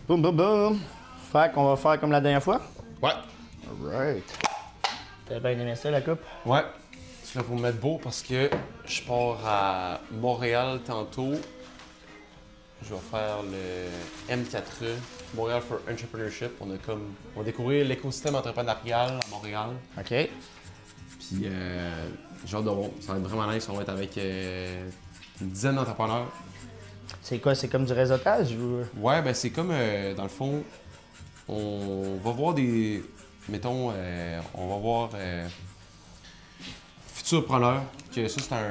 Boum, boum, boum. Fait qu'on va faire comme la dernière fois. Ouais. Alright. T'as bien aimé ça, la coupe? Ouais. Là, faut me mettre beau parce que je pars à Montréal tantôt. Je vais faire le M4E, Montréal for Entrepreneurship. On va découvrir l'écosystème entrepreneurial à Montréal. OK. Puis, j'ai hâte de voir. Ça va être vraiment nice. On va être avec une dizaine d'entrepreneurs. C'est quoi? C'est comme du réseautage ou... Ouais, ben c'est comme, dans le fond, on va voir des... Mettons, on va voir futurpreneurs, que ça c'est un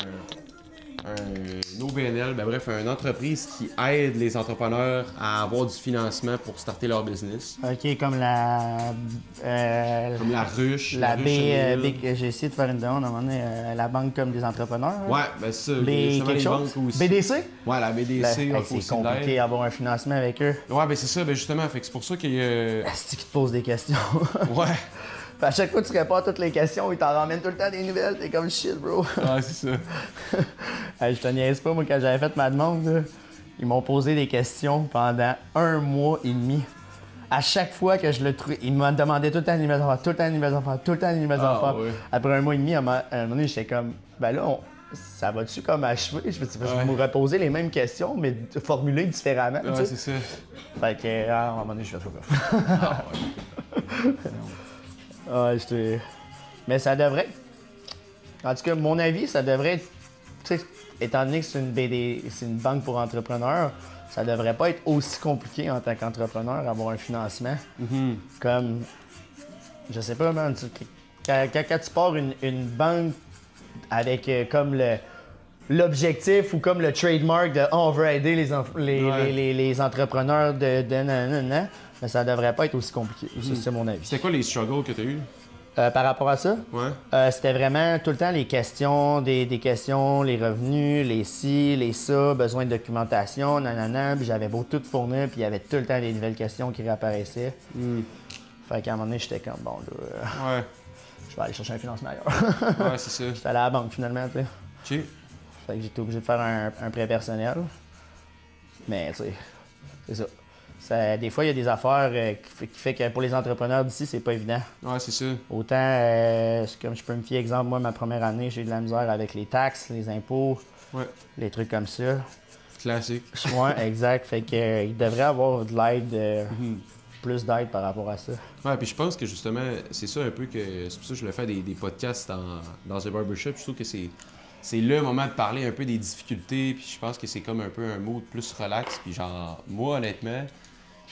OBNL, ben bref, une entreprise qui aide les entrepreneurs à avoir du financement pour starter leur business. OK, comme la... Comme la ruche, La ruche j'ai essayé de faire une demande à un moment donné, la banque comme des entrepreneurs. Hein? Ouais, ben c'est ça. Quelque les chose? banques aussi. BDC? Ouais, la BDC, Hey, c'est compliqué d'avoir un financement avec eux. Ouais, ben c'est ça, ben justement, fait que c'est pour ça qu'il y a... Est-ce qu'ils te posent des questions? Ouais. À chaque fois que tu réponds à toutes les questions, ils t'en ramènent tout le temps des nouvelles. T'es comme shit, bro. Ouais, c'est ça. Hey, je te niaise pas, moi, quand j'avais fait ma demande, là, ils m'ont posé des questions pendant 1 mois et demi. À chaque fois que je le trouvais, ils me demandaient tout le temps des nouvelles affaires, tout le temps des nouvelles affaires, tout le temps des nouvelles affaires. Ouais. Après 1 mois et demi, à un moment donné, j'étais comme, ben là, ça va-tu comme achever? Je vais me reposer les mêmes questions, mais formulées différemment. Ouais, c'est ça. Fait que, à un moment donné, je fais ça. Ah, ouais. Ah, mais ça devrait. En tout cas, mon avis, ça devrait être. Tu sais, étant donné que c'est une banque pour entrepreneurs, ça devrait pas être aussi compliqué en tant qu'entrepreneur d'avoir un financement. Comme. Je sais pas, man. Quand tu pars une banque avec comme l'objectif ou comme le trademark de on veut aider les entrepreneurs de nanana, mais ça devrait pas être aussi compliqué. Ça, c'est mon avis. C'était quoi les struggles que tu as eu? Par rapport à ça, Ouais. c'était vraiment tout le temps les questions, des questions, les revenus, les ci, les ça, besoin de documentation, nanana. Puis j'avais beau tout fournir, puis il y avait tout le temps des nouvelles questions qui réapparaissaient. Fait qu'à un moment donné, j'étais comme, bon, là, Ouais. je vais aller chercher un financement ailleurs. Ouais, c'est ça. J'étais allé à la banque finalement, tu sais. OK. Fait que j'étais obligé de faire un prêt personnel. Mais, tu sais, c'est ça. Des fois, il y a des affaires qui fait que pour les entrepreneurs d'ici, c'est pas évident. Ouais, c'est ça. Autant, comme je peux me fier, exemple, moi, ma première année, j'ai eu de la misère avec les taxes, les impôts, Ouais. les trucs comme ça. Classique. Ouais, exact. Fait que il devrait avoir de l'aide, plus d'aide par rapport à ça. Ouais, puis je pense que justement, c'est ça un peu que. C'est pour ça que je voulais faire des podcasts dans The Barbershop. Je trouve que c'est le moment de parler un peu des difficultés, puis je pense que c'est comme un peu un mood plus relax. Puis genre, moi, honnêtement,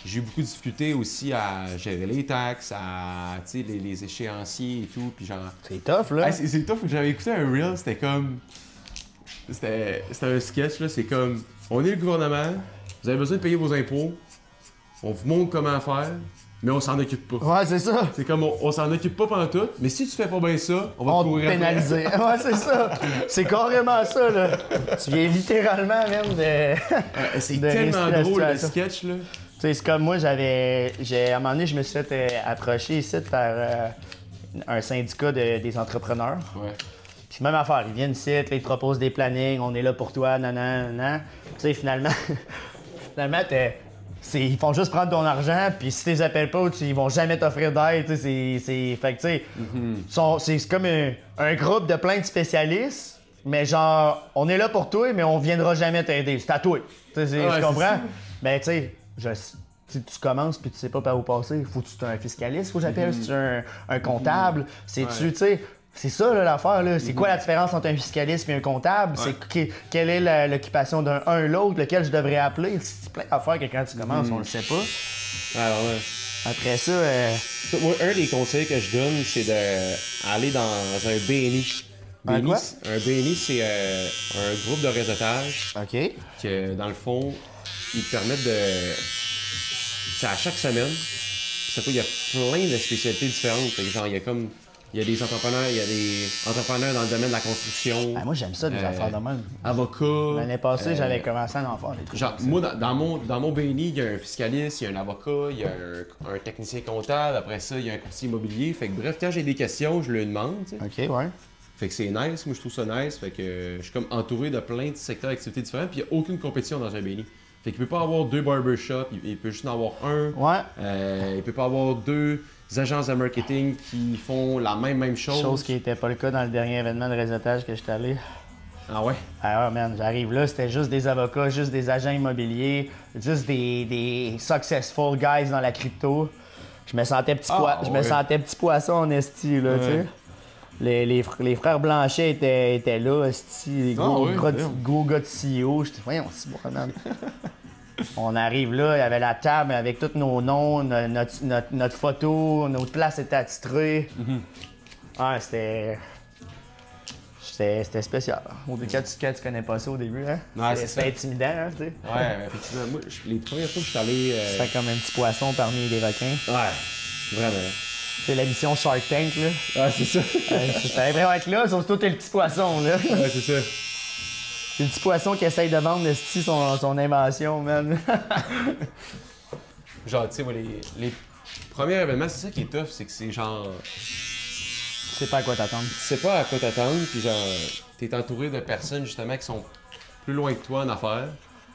j'ai eu beaucoup de difficultés aussi à gérer les taxes, à, tu sais, les échéanciers et tout, puis genre... C'est tough, là. Ah, c'est tough, j'avais écouté un reel, c'était comme... C'était un sketch, là, c'est comme... On est le gouvernement, vous avez besoin de payer vos impôts, on vous montre comment faire, mais on s'en occupe pas. Ouais, c'est ça. C'est comme, on s'en occupe pas pendant tout, mais si tu fais pas bien ça, on va On te courir te pénaliser. Ouais, c'est ça. C'est carrément ça, là. Tu viens littéralement même de. C'est de tellement risquer la drôle, le situation. sketch, là. Tu sais, c'est comme moi, à un moment donné, je me suis fait approcher ici par un syndicat des entrepreneurs. Ouais. Puis même affaire, ils viennent ici, là, ils te proposent des plannings, on est là pour toi, nanana. Tu sais, finalement, ils font juste prendre ton argent, puis si tu les appelles pas, ils vont jamais t'offrir d'aide. Tu sais, fait que, tu sais, c'est comme un groupe de plein de spécialistes, mais genre, on est là pour toi, mais on viendra jamais t'aider. C'est à toi. Tu sais, Ouais, tu comprends? ça. Ben, tu sais, tu commences puis tu sais pas par où passer. Faut que tu sois un fiscaliste, faut que j'appelle, si tu es un comptable. C'est-tu, tu sais, c'est ça là, l'affaire. Là. C'est quoi la différence entre un fiscaliste et un comptable? Ouais. C'est quelle est l'occupation d'un ou l'autre, lequel je devrais appeler? C'est plein d'affaires que quand tu commences, on le sait pas. Alors, ouais. Après ça, Moi, un des conseils que je donne, c'est d'aller dans un BNI. Un quoi? Un BNI, c'est un groupe de réseautage OK. que, dans le fond, ils te permettent de... C'est à chaque semaine. Ça fait, il y a plein de spécialités différentes. Fait que genre, il y a des entrepreneurs dans le domaine de la construction. Ben, moi, j'aime ça, des affaires de même. Avocats. L'année passée, j'avais commencé à en faire des trucs. Genre, comme ça. moi, dans mon BNI, il y a un fiscaliste, il y a un avocat, il y a un technicien comptable, après ça, il y a un courtier immobilier. Fait que bref, quand j'ai des questions, je le demande. Tu sais. OK, ouais. Fait que c'est nice, moi je trouve ça nice. Fait que je suis comme entouré de plein de secteurs d'activités différents, puis il n'y a aucune compétition dans un BNI. Fait qu'il peut pas avoir 2 barbershops, il peut juste en avoir un. Ouais. Il peut pas avoir 2 agences de marketing qui font la même chose. Chose qui n'était pas le cas dans le dernier événement de réseautage que j'étais allé. Ah ouais? Alors, man, j'arrive là, c'était juste des avocats, juste des agents immobiliers, juste des successful guys dans la crypto. Je me sentais petit poisson en esti, là, tu sais. Les frères Blanchet étaient là, esti, les gros gars de CEO. J'étais, voyons, c'est bon, man. On arrive là, il y avait la table avec tous nos noms, notre photo, notre place était attitrée. Ah, c'était spécial. Quand tu connais pas ça au début, hein? Ouais, c'était intimidant, hein, tu sais. Ouais, effectivement. Moi, les premières fois que je suis allé. C'était comme un petit poisson parmi les requins. Ouais, vraiment. C'est la mission Shark Tank, là. Ouais, c'est ça. T'allais vraiment être là, sauf que toi, t'es le petit poisson, là. Ouais, c'est ça. C'est le petit poisson qui essaye de vendre son invention, man. Genre, tu sais, moi, les premiers événements, c'est ça qui est tough, c'est que c'est genre. Tu sais pas à quoi t'attendre. Tu sais pas à quoi t'attendre, puis genre, t'es entouré de personnes justement qui sont plus loin que toi en affaires.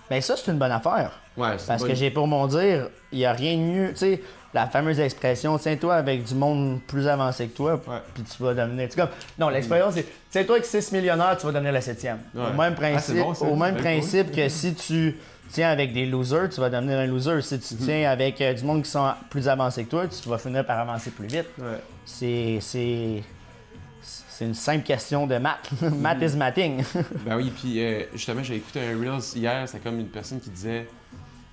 Ben ça, c'est une bonne affaire. Ouais, c'est Parce bonne... que j'ai pour mon dire, il y a rien de mieux. Tu sais, la fameuse expression, tiens-toi avec du monde plus avancé que toi, puis tu vas devenir. Tu sais, comme... Non, l'expression, c'est tiens-toi avec 6 millionnaires, tu vas devenir le 7e. Ouais. Au même principe, Bon, principe que si tu tiens avec des losers, tu vas devenir un loser. Si tu tiens avec du monde qui sont plus avancés que toi, tu vas finir par avancer plus vite. Ouais. C'est une simple question de maths. Math is matting. Ben oui, puis justement, j'ai écouté un Reels hier, c'est comme une personne qui disait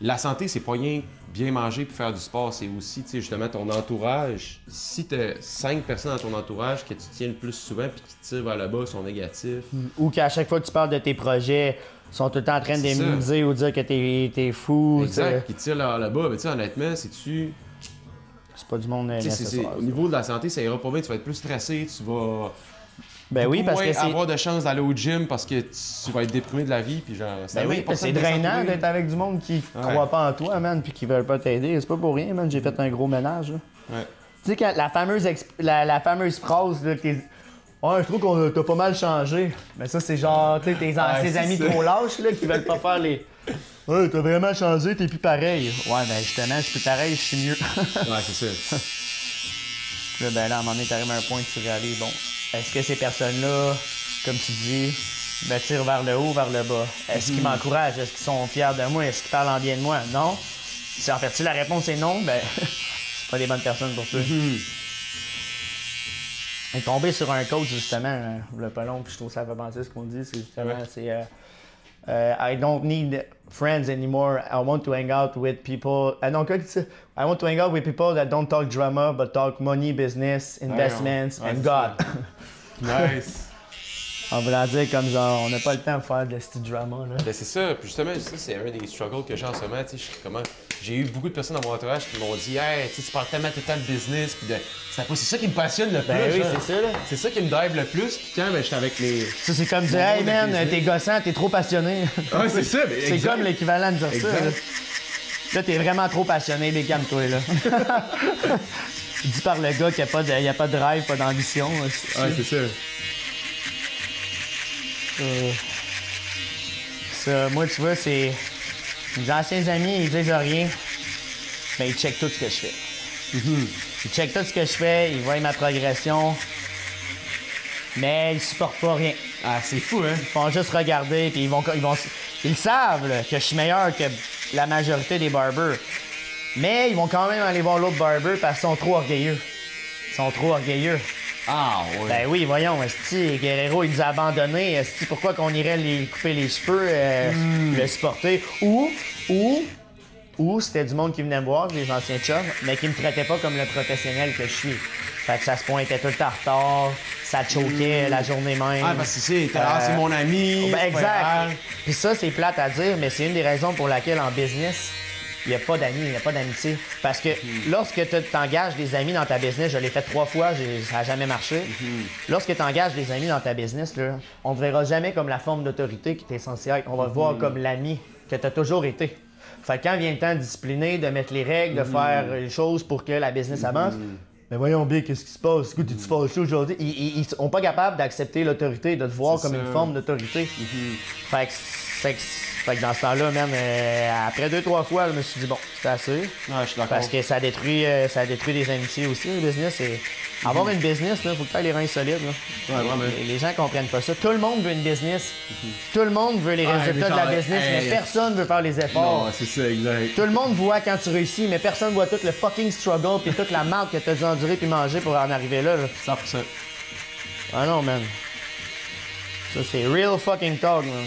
la santé, c'est pas rien bien manger puis faire du sport, c'est aussi, tu sais, justement, ton entourage. Si t'as 5 personnes dans ton entourage que tu tiens le plus souvent puis qui te tirent vers le bas, sont négatifs. Ou qu'à chaque fois que tu parles de tes projets, ils sont tout le temps en train de minimiser ou dire que t'es fou. Exact, qui te tirent vers le bas. Mais tu sais, honnêtement, c'est-tu... C'est pas du monde nécessaire. Au niveau de la santé, ça ira pas bien, tu vas être plus stressé, tu vas... Ben oui, parce que c'est... avoir de chance d'aller au gym parce que tu vas être déprimé de la vie, puis genre... Ben oui, parce que c'est drainant d'être avec du monde qui croit pas en toi, man, puis qui veulent pas t'aider. C'est pas pour rien, man, j'ai fait un gros ménage, là. Ouais. Tu sais, quand la fameuse phrase, là, que je trouve qu'on t'a pas mal changé. Mais ça, c'est genre, tu sais, tes amis trop lâches, là, qui veulent pas faire les... Ouais, t'as vraiment changé, t'es plus pareil. Ouais, ben justement, je suis plus pareil, je suis mieux. Ouais, c'est ça. Là, ben là, à un moment donné, t'arrives à un point que tu réalises, bon, est-ce que ces personnes-là, comme tu dis, me tirent vers le haut, vers le bas? Est-ce qu'ils m'encouragent? Est-ce qu'ils sont fiers de moi? Est-ce qu'ils parlent en bien de moi? Non. Si en fait, si la réponse est non, ben, c'est pas des bonnes personnes pour toi. Et tomber sur un coach, justement, le pas long, puis je trouve que ça fait penser à ce qu'on dit, c'est justement, c'est I don't need friends anymore. I want to hang out with people. Non, quoi que tu sais? I want to hang out with people that don't talk drama, but talk money, business, investments, and God. Nice. En voulant dire comme genre, on n'a pas le temps de faire de ce drama, là. Ben c'est ça, puis justement, ça c'est un des struggles que j'ai en ce moment, tu sais, j'ai eu beaucoup de personnes dans mon entourage qui m'ont dit « Hey, tu parles tellement tout le temps de business, puis de... » C'est ça qui me passionne le plus. Ben oui, genre. c'est ça, là. C'est ça qui me drive le plus, puis quand j'étais avec les... Ça, c'est comme dire « Hey man, t'es gossant, t'es trop passionné. » Ah, c'est ça, mais c'est comme l'équivalent de dire ça, là. Là, t'es vraiment trop passionné, mais calme-toi, là. Dit par le gars qu'il n'y a pas de drive, pas d'ambition. Ouais, c'est ça. Ça, moi, tu vois, c'est... Mes anciens amis, ils disent rien, mais ils checkent tout ce que je fais. Ils checkent tout ce que je fais, ils voient ma progression, mais ils supportent pas rien. Ah, c'est fou, hein? Ils font juste regarder, puis ils savent là, que je suis meilleur que la majorité des barbers. Mais ils vont quand même aller voir l'autre barber parce qu'ils sont trop orgueilleux. Ils sont trop orgueilleux. Ah, ouais. Ben oui, voyons, esti, Guerrero, il nous a abandonnés. Esti, pourquoi qu'on irait les couper les cheveux, le supporter? Ou c'était du monde qui venait me voir, les anciens chums, mais qui me traitait pas comme le professionnel que je suis. Fait que ça se pointait tout le temps en retard, ça choquait la journée même. Ah, parce que c'est mon ami. Ben exact. Puis ça, c'est plate à dire, mais c'est une des raisons pour laquelle en business, il n'y a pas d'amis, il n'y a pas d'amitié. Parce que lorsque tu engages des amis dans ta business, je l'ai fait 3 fois, ça n'a jamais marché. Lorsque tu engages des amis dans ta business, là, on ne te verra jamais comme la forme d'autorité qui t'est censée être. On va te voir comme l'ami que tu as toujours été. Fait que quand vient le temps de discipliner, de mettre les règles, de faire les choses pour que la business avance, mais voyons bien, qu'est-ce qui se passe? Écoute, t'es-tu fâché aujourd'hui? Ils sont pas capables d'accepter l'autorité, de te voir comme une forme d'autorité. Fait que Fait que dans ce temps-là, même, après 2-3 fois, je me suis dit, bon, c'est assez. Ouais, je suis d'accord. Parce que ça détruit des amitiés aussi, le business. Avoir une business, il faut que tu aies les reins solides. Là. Ouais, vraiment. Les gens comprennent pas ça. Tout le monde veut une business. Tout le monde veut les résultats de la business, mais personne veut faire les efforts. Non, c'est ça, exact. Tout le monde voit quand tu réussis, mais personne voit tout le fucking struggle puis toute la marque que tu as dû endurer puis manger pour en arriver là. 100%. Ah non, man. Ça, c'est real fucking talk, man.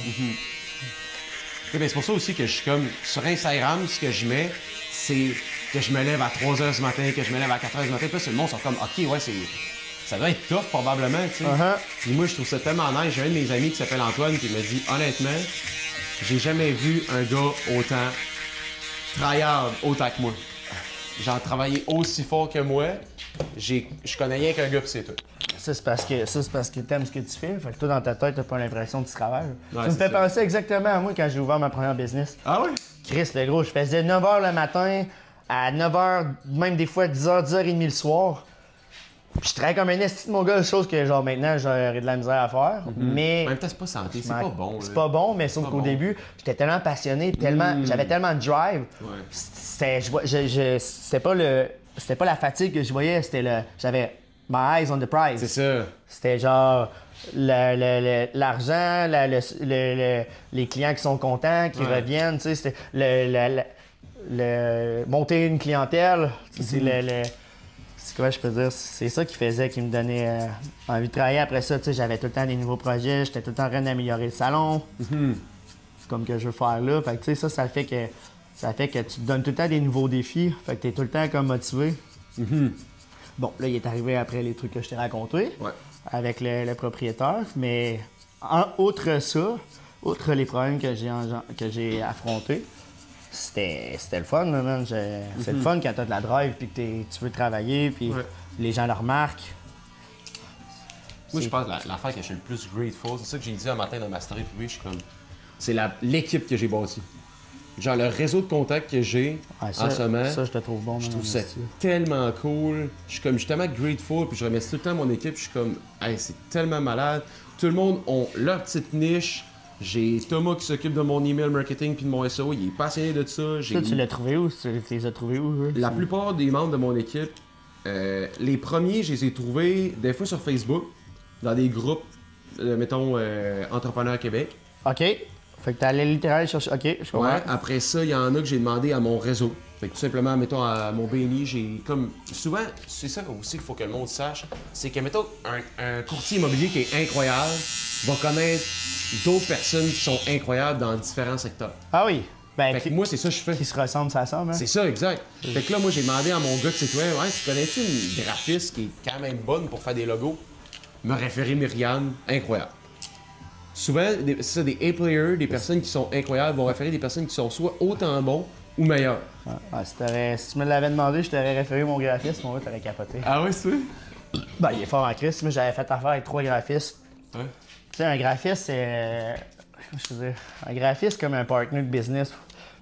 Ouais, ben, c'est pour ça aussi que je suis comme. Sur Instagram, ce que je mets, c'est que je me lève à 3h du matin, que je me lève à 4h du matin. Puis là, le monde sont comme, OK, ouais, ça doit être tough probablement, tu sais. Puis moi, je trouve ça tellement nice. J'ai un de mes amis qui s'appelle Antoine qui me dit, honnêtement, j'ai jamais vu un gars autant tryhard autant que moi. Genre, travailler aussi fort que moi, je connais rien qu'un gars pis c'est tout. Ça, c'est parce que t'aimes ce que tu fais. Fait que toi, dans ta tête, t'as pas l'impression que tu travailles. Ouais, ça me c'est fait ça. penser exactement à moi quand j'ai ouvert ma première business. Ah ouais? Chris, le gros, je faisais 9h le matin, à 9h, même des fois 10h, 10h30 le soir. Puis je travaillais comme un esti de mon gars, chose que genre maintenant j'aurais de la misère à faire. Mais. En même temps, c'est pas santé, c'est pas bon. C'est là. pas bon, mais sauf pas qu'au bon. début, j'étais tellement passionné, j'avais tellement de drive. Ouais. C'était pas la fatigue que je voyais, j'avais my eyes on the prize. C'est ça. C'était genre l'argent, les clients qui sont contents, qui reviennent, tu sais, c'était monter une clientèle, c'est comment je peux dire, c'est ça qui me donnait envie de travailler. Après ça, tu sais, j'avais tout le temps des nouveaux projets, j'étais tout le temps en train d'améliorer le salon. C'est comme que je veux faire là. Fait que tu sais, ça fait que tu te donnes tout le temps des nouveaux défis. Fait que t'es tout le temps comme motivé. Bon, là, il est arrivé après les trucs que je t'ai racontés Ouais. avec le propriétaire. Mais outre les problèmes que j'ai affrontés, c'était le fun, là, man. C'est le fun quand t'as de la drive puis que tu veux travailler puis les gens le remarquent. Moi, je pense que l'affaire que je suis le plus grateful, c'est ça que j'ai dit un matin dans ma story privée, je suis comme. C'est l'équipe que j'ai bâtie. Genre le réseau de contacts que j'ai en ce moment. Ça, je te trouve bon. Je trouve ça tellement cool. Je suis comme justement grateful, puis je remercie tout le temps mon équipe. Je suis comme, hey, c'est tellement malade. Tout le monde a leur petite niche. J'ai Thomas qui s'occupe de mon email marketing puis de mon SEO. Il est passionné de ça. Ça, tu l'as trouvé où? Tu les as trouvés où? Eux? La plupart des membres de mon équipe, les premiers, je les ai trouvés des fois sur Facebook, dans des groupes, mettons, Entrepreneurs Québec. OK. Fait que t'allais littéralement chercher. OK, je comprends. Ouais, après ça, il y en a que j'ai demandé à mon réseau. Fait que tout simplement, mettons, à mon BNI, j'ai comme. Souvent, c'est ça aussi qu'il faut que le monde sache. C'est que, mettons, un courtier immobilier qui est incroyable va connaître d'autres personnes qui sont incroyables dans différents secteurs. Ah oui. Ben, Fait que moi, c'est ça que je fais. qui se ressemble, ça semble. Hein? C'est ça, exact. Fait que là, moi, j'ai demandé à mon gars de site web, ouais, tu connais-tu une graphiste qui est quand même bonne pour faire des logos? Me référer Myriam, incroyable. Souvent, c'est ça, des A-players, des personnes qui sont incroyables, vont référer des personnes qui sont soit autant bons ou meilleurs. Si tu me l'avais demandé, je t'aurais référé mon graphiste, mon gars, t'aurais capoté. Ah ouais, c'est vrai? Ben, il est fort en crise. Moi, j'avais fait affaire avec 3 graphistes. Ouais. Tu sais, un graphiste, c'est. Je veux dire, un graphiste, comme un partner de business.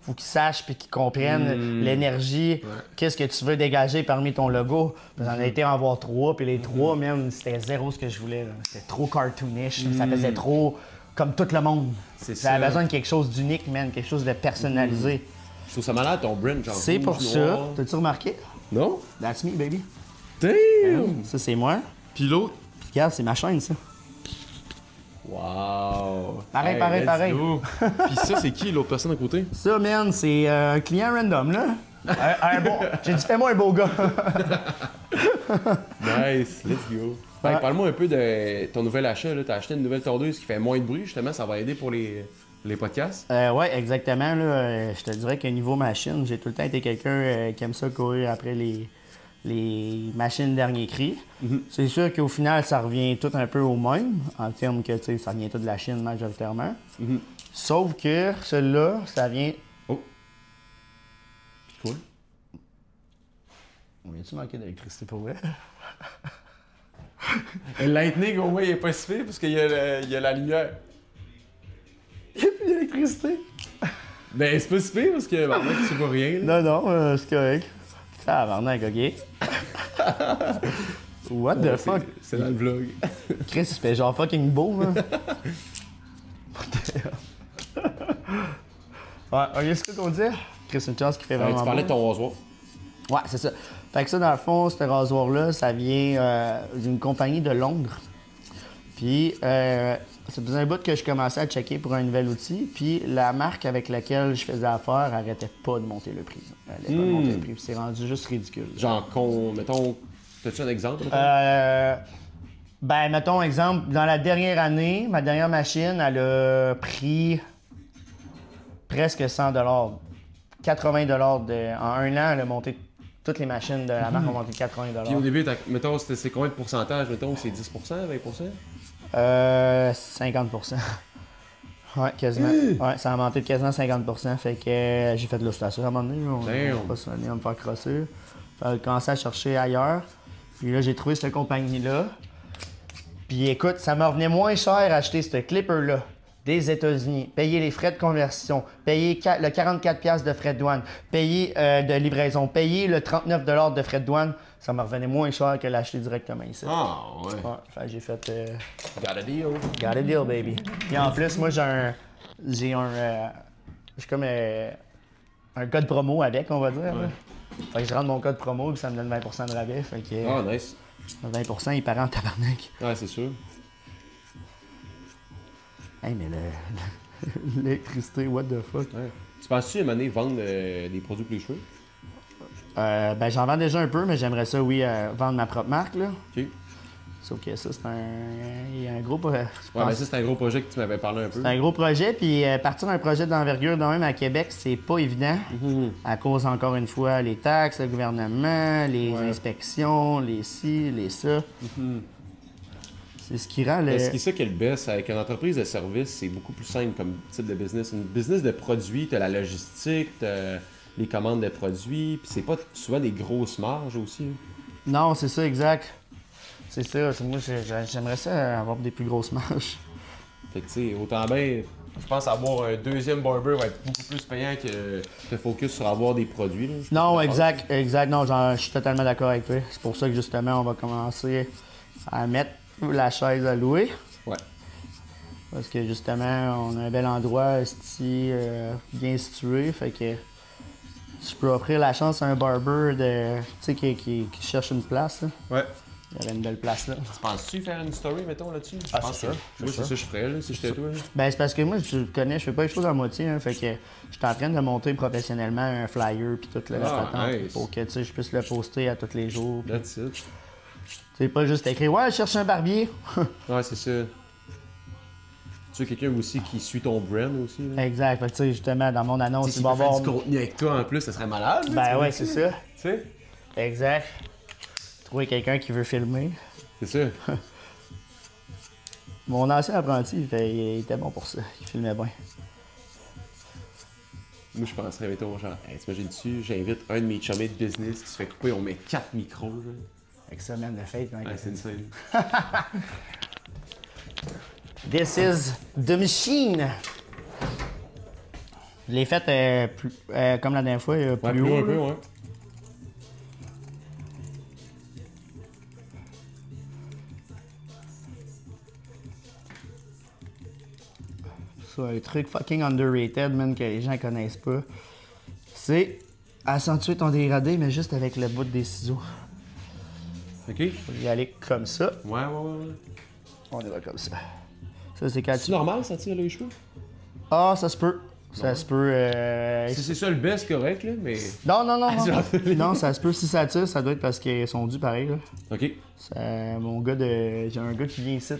Faut qu'il sache puis qu'il comprenne l'énergie, qu'est-ce que tu veux dégager parmi ton logo. J'en ai été en voir 3, puis les 3, même, c'était zéro ce que je voulais. C'était trop cartoonish, ça faisait trop comme tout le monde. J'avais besoin de quelque chose d'unique, man, quelque chose de personnalisé. Je trouve ça malade ton brand, genre. C'est pour rouge, ça. noir. T'as-tu remarqué? Non? That's me, baby. Damn! Ça, c'est moi. Puis l'autre? Puis regarde, c'est ma chaîne, ça. Wow! Pareil, let's pareil. go. Puis ça, c'est qui l'autre personne à côté? Ça, man, c'est un client random, là. J'ai dit, fais-moi un beau gars. Nice, let's go. Ouais. Parle-moi un peu de ton nouvel achat. T'as acheté une nouvelle tondeuse qui fait moins de bruit, justement, ça va aider pour les podcasts. Oui, exactement. Là, je te dirais que niveau machine, j'ai tout le temps été quelqu'un qui aime ça courir après les machines dernier cri. C'est sûr qu'au final, ça revient tout un peu au même, en termes que ça vient tout de la Chine majoritairement. Sauf que celui-là, ça vient. Oh! C'est cool. On vient-tu manquer d'électricité pour vrai? Le lightning, au moins, il est pas si fait parce qu'il y a la lumière. Il n'y a plus d'électricité. Ben, c'est pas si pire parce que, mec, tu vois rien. Là. Non, c'est correct. Ça va, OK. What the fuck? C'est dans le vlog. Chris, il fait genre fucking beau, là. Ouais, ok, c'est quoi qu'on dit? Chris, une chance qui fait vraiment Tu parlais bon. de ton rasoir. Ouais, c'est ça. Fait que ça, dans le fond, ce rasoir-là, ça vient d'une compagnie de Londres. Puis, ça faisait un bout que je commençais à checker pour un nouvel outil. Puis, la marque avec laquelle je faisais affaire arrêtait pas de monter le prix. Elle arrêtait pas de monter le prix. Puis, c'est rendu juste ridicule. Genre, mettons, t'as-tu un exemple? Ben, mettons, exemple, dans la dernière année, ma dernière machine, elle a pris presque 100 80 en un an, elle a monté. Toutes les machines de la marque ont monté 80 Puis au début, mettons, c'est combien de pourcentage? Mettons, c'est 10 20 50 Ouais, quasiment. Ouais, ça a monté de quasiment 50 Fait que j'ai fait de l'ostation à un moment donné. On va pas se donner à me faire crosser. J'ai commencé à chercher ailleurs. Puis là, j'ai trouvé cette compagnie-là. Puis écoute, ça me revenait moins cher acheter ce clipper-là des États-Unis, payer les frais de conversion, payer le 44$ de frais de douane, payer de livraison, payer le 39$ de frais de douane, ça me revenait moins cher que l'acheter directement ici. Ah, ouais. Ouais, fait que j'ai fait... Got a deal. Got a deal, baby. Puis en plus, moi, j'ai comme un code promo avec, on va dire. Ouais. Fait que je rentre mon code promo et ça me donne 20% de rabais. Fait que Ah, nice. 20%, il paraît en tabarnak. Ouais, c'est sûr. Hey, mais l'électricité, what the fuck? Ouais. Tu penses-tu, à un moment donné, vendre des produits plus chers? Ben, j'en vends déjà un peu, mais j'aimerais ça, oui, vendre ma propre marque, là. OK. Sauf que ça, c'est un gros... Ouais, mais ça, c'est un gros projet que tu m'avais parlé un peu. C'est un gros projet, puis partir d'un projet d'envergure de même à Québec, c'est pas évident. À cause, encore une fois, les taxes, le gouvernement, les inspections, les ci, les ça. C'est ce qui rend le... Ce qui est ça qui est le best, avec une entreprise de service, c'est beaucoup plus simple comme type de business. Une business de produits, tu as la logistique, tu les commandes de produits, puis c'est pas souvent des grosses marges aussi. Non, c'est ça, exact. C'est ça. Moi, j'aimerais ça avoir des plus grosses marges. Fait que, tu sais, autant bien, je pense avoir un deuxième barber va être beaucoup plus payant que de focus sur avoir des produits. Là. Non, exact. Non, je suis totalement d'accord avec toi. C'est pour ça que, justement, on va commencer à mettre la chaise à louer. Ouais. Parce que, justement, on a un bel endroit ici, bien situé. Fait que je peux offrir la chance à un barber qui cherche une place. Là. Ouais. Il y aurait une belle place là. Tu penses-tu faire une story, mettons, là-dessus? Ah, je pense c'est que sûr. moi, c'est ça que je ferais, là, si j'étais toi. Là. Ben, c'est parce que moi, je connais, je fais pas les choses à moitié. Hein, fait que je suis en train de monter professionnellement un flyer puis tout la patente nice. pour que je puisse le poster à tous les jours. That's it. C'est pas juste écrit « Ouais, je cherche un barbier! » Ouais, c'est ça. Tu veux quelqu'un aussi qui suit ton brand aussi? Là? Exact. Fait que, tu sais, justement, dans mon annonce, Si il va y avoir... du contenu avec toi en plus, ça serait malade. Ben ouais, c'est ça. Tu sais? Exact. Trouver quelqu'un qui veut filmer. C'est ça. Mon ancien apprenti, il était bon pour ça. Il filmait bien. Moi, je penserais, mettons, genre, hey, t'imagines-tu, j'invite un de mes chumés de business qui se fait couper, on met 4 micros. Là. Avec ça, même, le fake. Ouais, c'est insane. This is the machine. Je l'ai fait comme la dernière fois, plus haut. Un peu, ouais. Ça, un truc fucking underrated, man, que les gens connaissent pas. C'est accentuer ton dégradé, mais juste avec le bout des ciseaux. OK. Faut y aller comme ça. Ouais. On y va comme ça. Ça, c'est quand C'est normal, ça tire les cheveux? Ah, ça se peut. Ça se peut. Si c'est ça le best, correct, là, mais. Non. Non, ça se peut. Si ça tire, ça doit être parce qu'ils sont dus pareil. Là. OK. Mon gars de. J'ai un gars qui vient ici.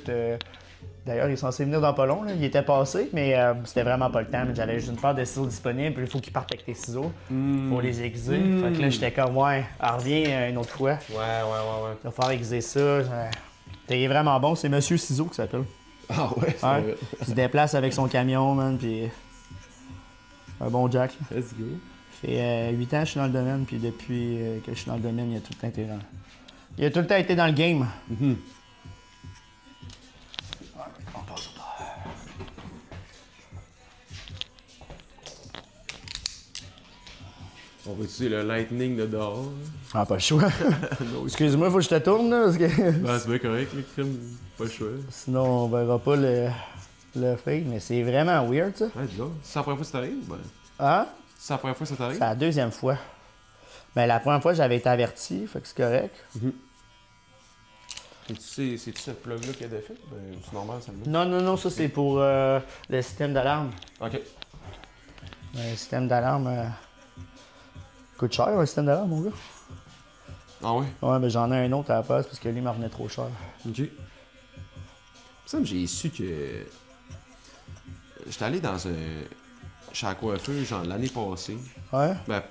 D'ailleurs, il est censé venir dans pas long. Là. Il était passé, mais c'était vraiment pas le temps. J'avais juste une paire de ciseaux disponibles. Puis il faut qu'il parte avec tes ciseaux pour les aiguiser. Fait que là, j'étais comme, ouais, reviens une autre fois. Ouais. Il va falloir aiguiser ça. T'es vraiment bon. C'est Monsieur Ciseaux qui s'appelle. Ah ouais, c'est Ouais. Il se déplace avec son camion, man. Puis. Un bon Jack. Là. Let's go. Ça fait 8 ans que je suis dans le domaine, puis depuis que je suis dans le domaine, il a tout le temps été dans le game. On passe au bord. On va utiliser le lightning de dehors. Ah, pas le choix. Excuse-moi, faut que je te tourne, là, parce que... C'est bien correct, mais crime, pas le choix. Sinon, on verra pas le fade, mais c'est vraiment weird, ça. Ouais, dis donc. Si c'est la première fois que ça t'arrive, ben. Hein? C'est la première fois que ça t'arrive? C'est la deuxième fois. Ben, la première fois, j'avais été averti, fait que c'est correct. Et tu sais, c'est-tu cette plug-là qu'il y a défaite? Ben, c'est normal, ça me Non, ça c'est pour le système d'alarme. OK. Le système d'alarme coûte cher, un système d'alarme, mon gars. Ah ouais? Ouais, mais j'en ai un autre à la place parce que lui m'en revenait trop cher. OK. Il me semble que j'ai su que... J'étais allé dans un... chez la coiffeuse, genre, l'année passée. Ouais? Ben,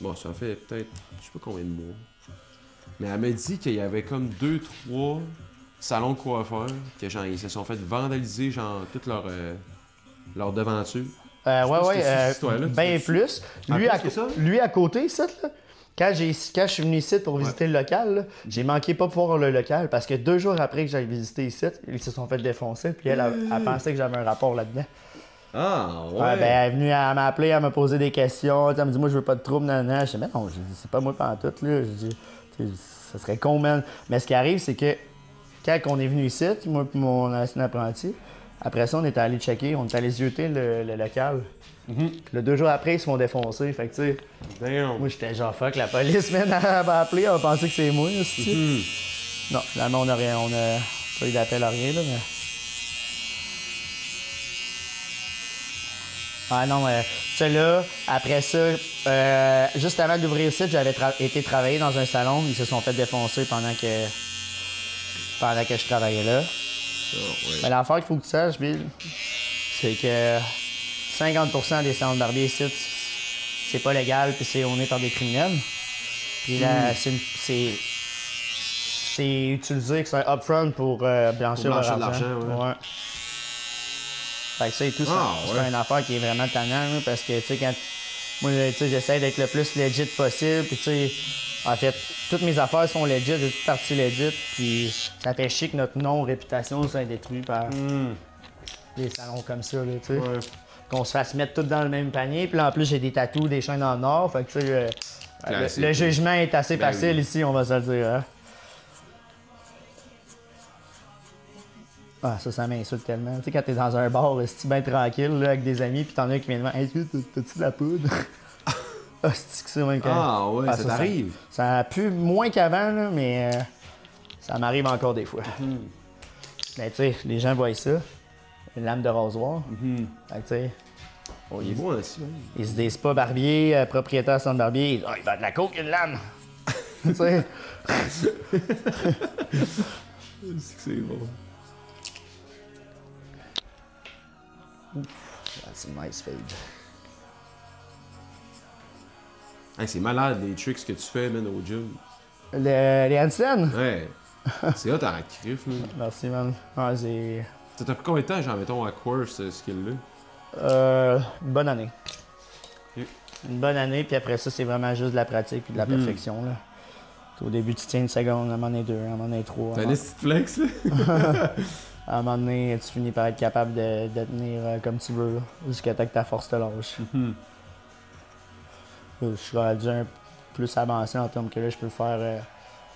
bon, ça fait peut-être... je sais pas combien de mois. Mais elle m'a dit qu'il y avait comme 2-3 salons de coiffeurs que, genre, ils se sont fait vandaliser, genre, toute leur devanture. Ouais, bien plus. Lui, plus que ça? lui à côté, ici, là, quand je suis venu ici pour visiter le local, là, j'ai manqué pas pour voir le local parce que 2 jours après que j'avais visité ici, ils se sont fait défoncer. Puis elle pensait que j'avais un rapport là-dedans. Ah, ouais. Ouais, ben, elle est venue, elle m'a appelé, elle m'a posé des questions. Elle me dit, moi, je veux pas de trouble. Je dis, mais non, c'est pas moi pantoute, là. Je dis, ça serait con, man. Mais ce qui arrive, c'est que quand on est venu ici, moi et mon ancien apprenti, après ça, on est allé checker, on est allé zioter le local. Puis là, 2 jours après, ils se font défoncer. Fait que, tu sais, Damn. moi, j'étais genre, fuck, la police, man, elle m'a appelé, elle a pensé que c'est moi, aussi. Non, finalement, on a pas eu d'appel à rien, là, mais... Ah non, celui-là, après ça, juste avant d'ouvrir le site, j'avais été travailler dans un salon. Ils se sont fait défoncer pendant que je travaillais là. Oh, ouais. Mais l'affaire qu'il faut que tu saches, Bill, c'est que 50% des salons de barbier ici, c'est pas légal, puis on est par des criminels. Puis là, c'est utilisé que c'est un upfront pour blanchir leur de l'argent, ouais. Fait que ça et tout, c'est ouais. une affaire qui est vraiment tannante, là, parce que, tu sais, quand... Moi, tu sais, j'essaie d'être le plus legit possible, puis tu sais, en fait, toutes mes affaires sont legit, de toute partie legit, puis ça fait chier que notre nom, réputation, soit détruit par des salons comme ça, là, tu sais. Ouais. Qu'on se fasse mettre tout dans le même panier, puis là, en plus, j'ai des tatous, des chaînes en or, fait que, tu sais, le jugement est assez facile ici, on va se le dire, hein. Ah, ça m'insulte tellement. Tu sais, quand t'es dans un bar, c'est bien tranquille, là, avec des amis, puis t'en as un qui vient de dire, hey, t'as-tu de la poudre? Ah, c'est que c'est même quand... Ah, ouais, ça t'arrive. Ça pue moins qu'avant, là, mais ça m'arrive encore des fois. Mais tu sais, les gens voient ça, une lame de rasoir. Fait que tu sais, Il est beau aussi, hein. ils se disent pas barbier, propriétaire sans barbier, ils disent, oh, il va de la coke, une lame! Tu sais. C'est bon. That's a nice fade. Hey, c'est malade les tricks que tu fais, man, au gym. Les handstands? Ouais. C'est hot à la crif, man. Merci, man. Ah, c'est... Ça t'a pris combien de temps, genre, mettons, à courir ce skill-là? Une bonne année. Ok. Une bonne année, puis après ça, c'est vraiment juste de la pratique et de la perfection, là. Au début, tu tiens une seconde, à un moment donné 2, à un moment donné 3. T'as un petit flex, là? À un moment donné, tu finis par être capable de tenir comme tu veux, là, jusqu'à temps que ta force te lâche. Je suis rendu un plus avancé en termes que là, je peux faire...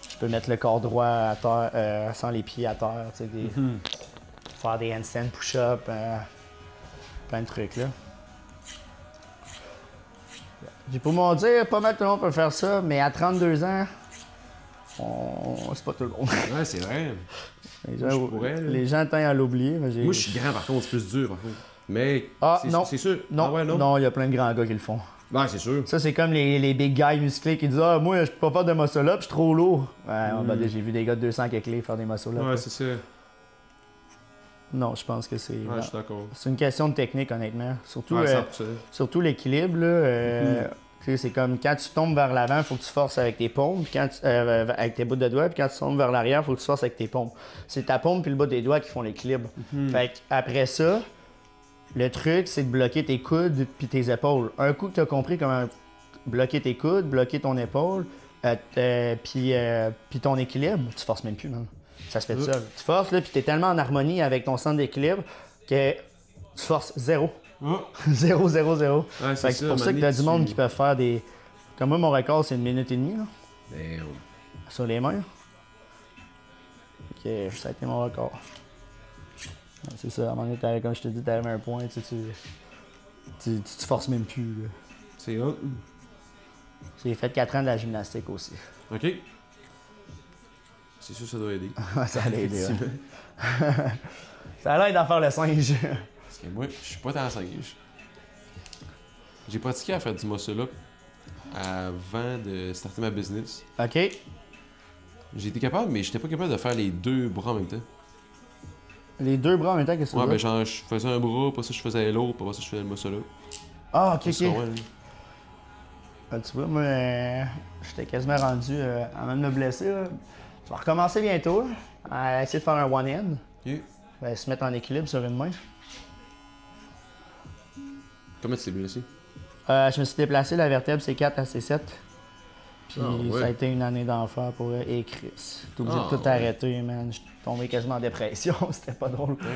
je peux mettre le corps droit à terre, sans les pieds à terre, tu sais, faire des handstand push-up, plein de trucs, là. J'ai pour m'en dire, pas mal tout le monde peut faire ça, mais à 32 ans, c'est pas tout le monde. Ouais, c'est vrai. Les gens tendent à l'oublier. Mais moi, je suis grand, par contre, c'est plus dur, par contre. Mais, non. c'est sûr. Non, ah ouais, non? Non, il y a plein de grands gars qui le font. Ouais, c'est sûr. Ça, c'est comme les big guys musclés qui disent « Ah, moi, je peux pas faire de muscle-up, je suis trop lourd. » Ouais, j'ai vu des gars de 200 clés faire des muscle-up. Ouais, c'est ça. Non, je pense que c'est... Ouais, je suis d'accord. C'est une question de technique, honnêtement. Surtout, Ouais, surtout l'équilibre, là. C'est comme quand tu tombes vers l'avant, il faut que tu forces avec tes paumes, puis avec tes bouts de doigts, puis quand tu tombes vers l'arrière, il faut que tu forces avec tes paumes. C'est ta paume puis le bout des doigts qui font l'équilibre. Fait après ça, le truc, c'est de bloquer tes coudes puis tes épaules. Un coup que tu as compris comment bloquer tes coudes, bloquer ton épaule, puis ton équilibre, tu forces même plus, man. Ça se fait tout seul. Tu forces, là, puis tu es tellement en harmonie avec ton centre d'équilibre que tu forces zéro. 0, 0, 0. Ouais, c'est pour ça que t'as du monde qui peut faire des... Comme moi, mon record, c'est 1 minute et demie, là. Damn. Sur les mains. Ok, ça a été mon record. C'est ça, à un moment donné, comme je te dis, t'avais un point, tu Tu te forces même plus. Là. C'est hot. J'ai fait 4 ans de la gymnastique aussi. OK. C'est sûr que ça doit aider. Ça a aidé. Ça a l'air d'en faire le singe. Parce que moi, je suis pas tant singe. J'ai pratiqué à faire du muscle-up avant de starter ma business. OK. J'ai été capable, mais j'étais pas capable de faire les deux bras en même temps. Les deux bras en même temps, qu'est-ce que Ouais, tu ben veux? genre, je faisais un bras, pas ça je faisais l'autre, pas ça je faisais le muscle-up. Ah, OK, C'est OK. ouais, Ah, tu vois, moi, j'étais quasiment rendu avant de me blesser. Là. Je vais recommencer bientôt là, à essayer de faire un one-hand. OK. Se mettre en équilibre sur une main. Comment tu t'es blessé? Je me suis déplacé la vertèbre C4 à C7. Puis Ah, ouais. ça a été une année d'enfer pour et Chris. T'es obligé Ah, de tout ouais. arrêter, man. Je suis tombé quasiment en dépression. C'était pas drôle. Damn.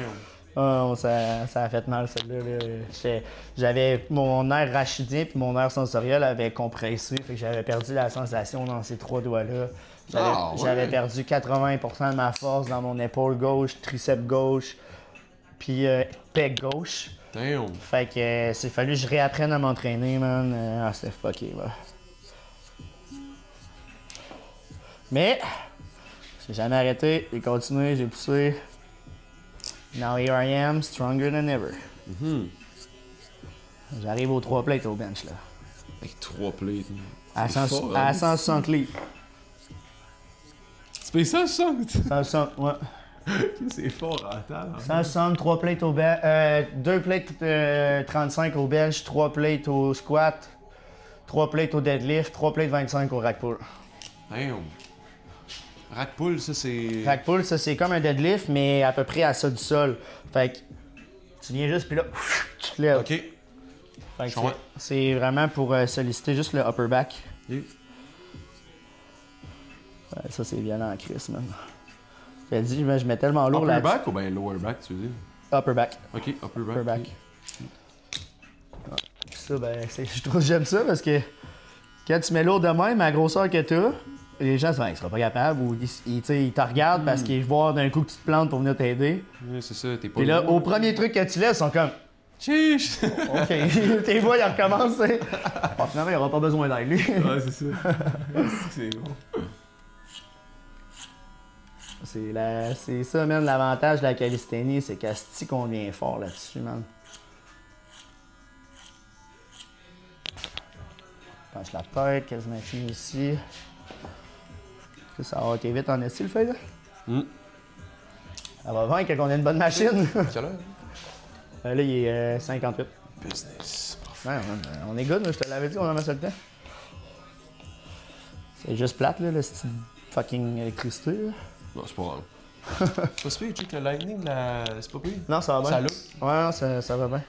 Ah, ça a fait mal, celle-là. Là. J'avais mon nerf rachidien puis mon nerf sensoriel avait compressé. Fait que j'avais perdu la sensation dans ces 3 doigts-là. Ah, ouais. J'avais perdu 80% de ma force dans mon épaule gauche, triceps gauche, puis pec gauche. Damn. Fait que c'est fallu que je réapprenne à m'entraîner, man. C'était fucké, là. Mais, j'ai jamais arrêté, j'ai continué, j'ai poussé. Now here I am, stronger than ever. Mhm. J'arrive aux 3 plates au bench, là. Avec 3 plates. À, C'est fort, à hein? 160 livres. Tu payes ça? 160, ouais. C'est fort à table. 160, 3 plates au bench, 2 plates 35 au bench, 3 plates au squat, 3 plates au deadlift, 3 plates 25 au rack pull. Damn. Rack pull, ça c'est. Rack pull, ça c'est comme un deadlift, mais à peu près à ça du sol. Fait que tu viens juste, puis là, tu te lèves. Ok. Fait que Je comprends. c'est vraiment pour solliciter juste le upper back. Ok. Ouais, ça c'est violent en Chris, man. J'ai dit, je mets tellement lourd Upper là. back ou bien lower back, tu veux dire? Upper back. Ok, upper back. Upper back. ok. Ouais. Puis ça, ben, je trouve que j'aime ça parce que quand tu mets lourd de même, à la grosseur que tu as, les gens se disent, il sera pas capable ou ils te regardent parce qu'ils voient d'un coup que tu te plantes pour venir t'aider. Ouais, c'est ça, t'es pas. Puis là, lourd. au premier truc que tu lèves, ils sont comme, Chiche! OK, tes voix, ils recommencent, tu sais. Bon, finalement, il n'y aura pas besoin d'aide, lui. Ouais, c'est ça. C'est bon. C'est ça, même l'avantage de la calisthénie, c'est qu'asti qu'on vient fort là-dessus, man. Penche la tête, quasiment fini ici. Ça va été vite en esti, le fait, là. Ça va bien quand on a une bonne machine. Quelle heure? Là, il est 58. Business. Ouais, on est good, je te l'avais dit, on a mis ça le temps. C'est juste plate, là, le style fucking électricité, là. Non, c'est pas grave. C'est pas si pire, check le lightning, c'est pas pire. Non, ça va bien. Ça look. Ouais, non, ça va bien.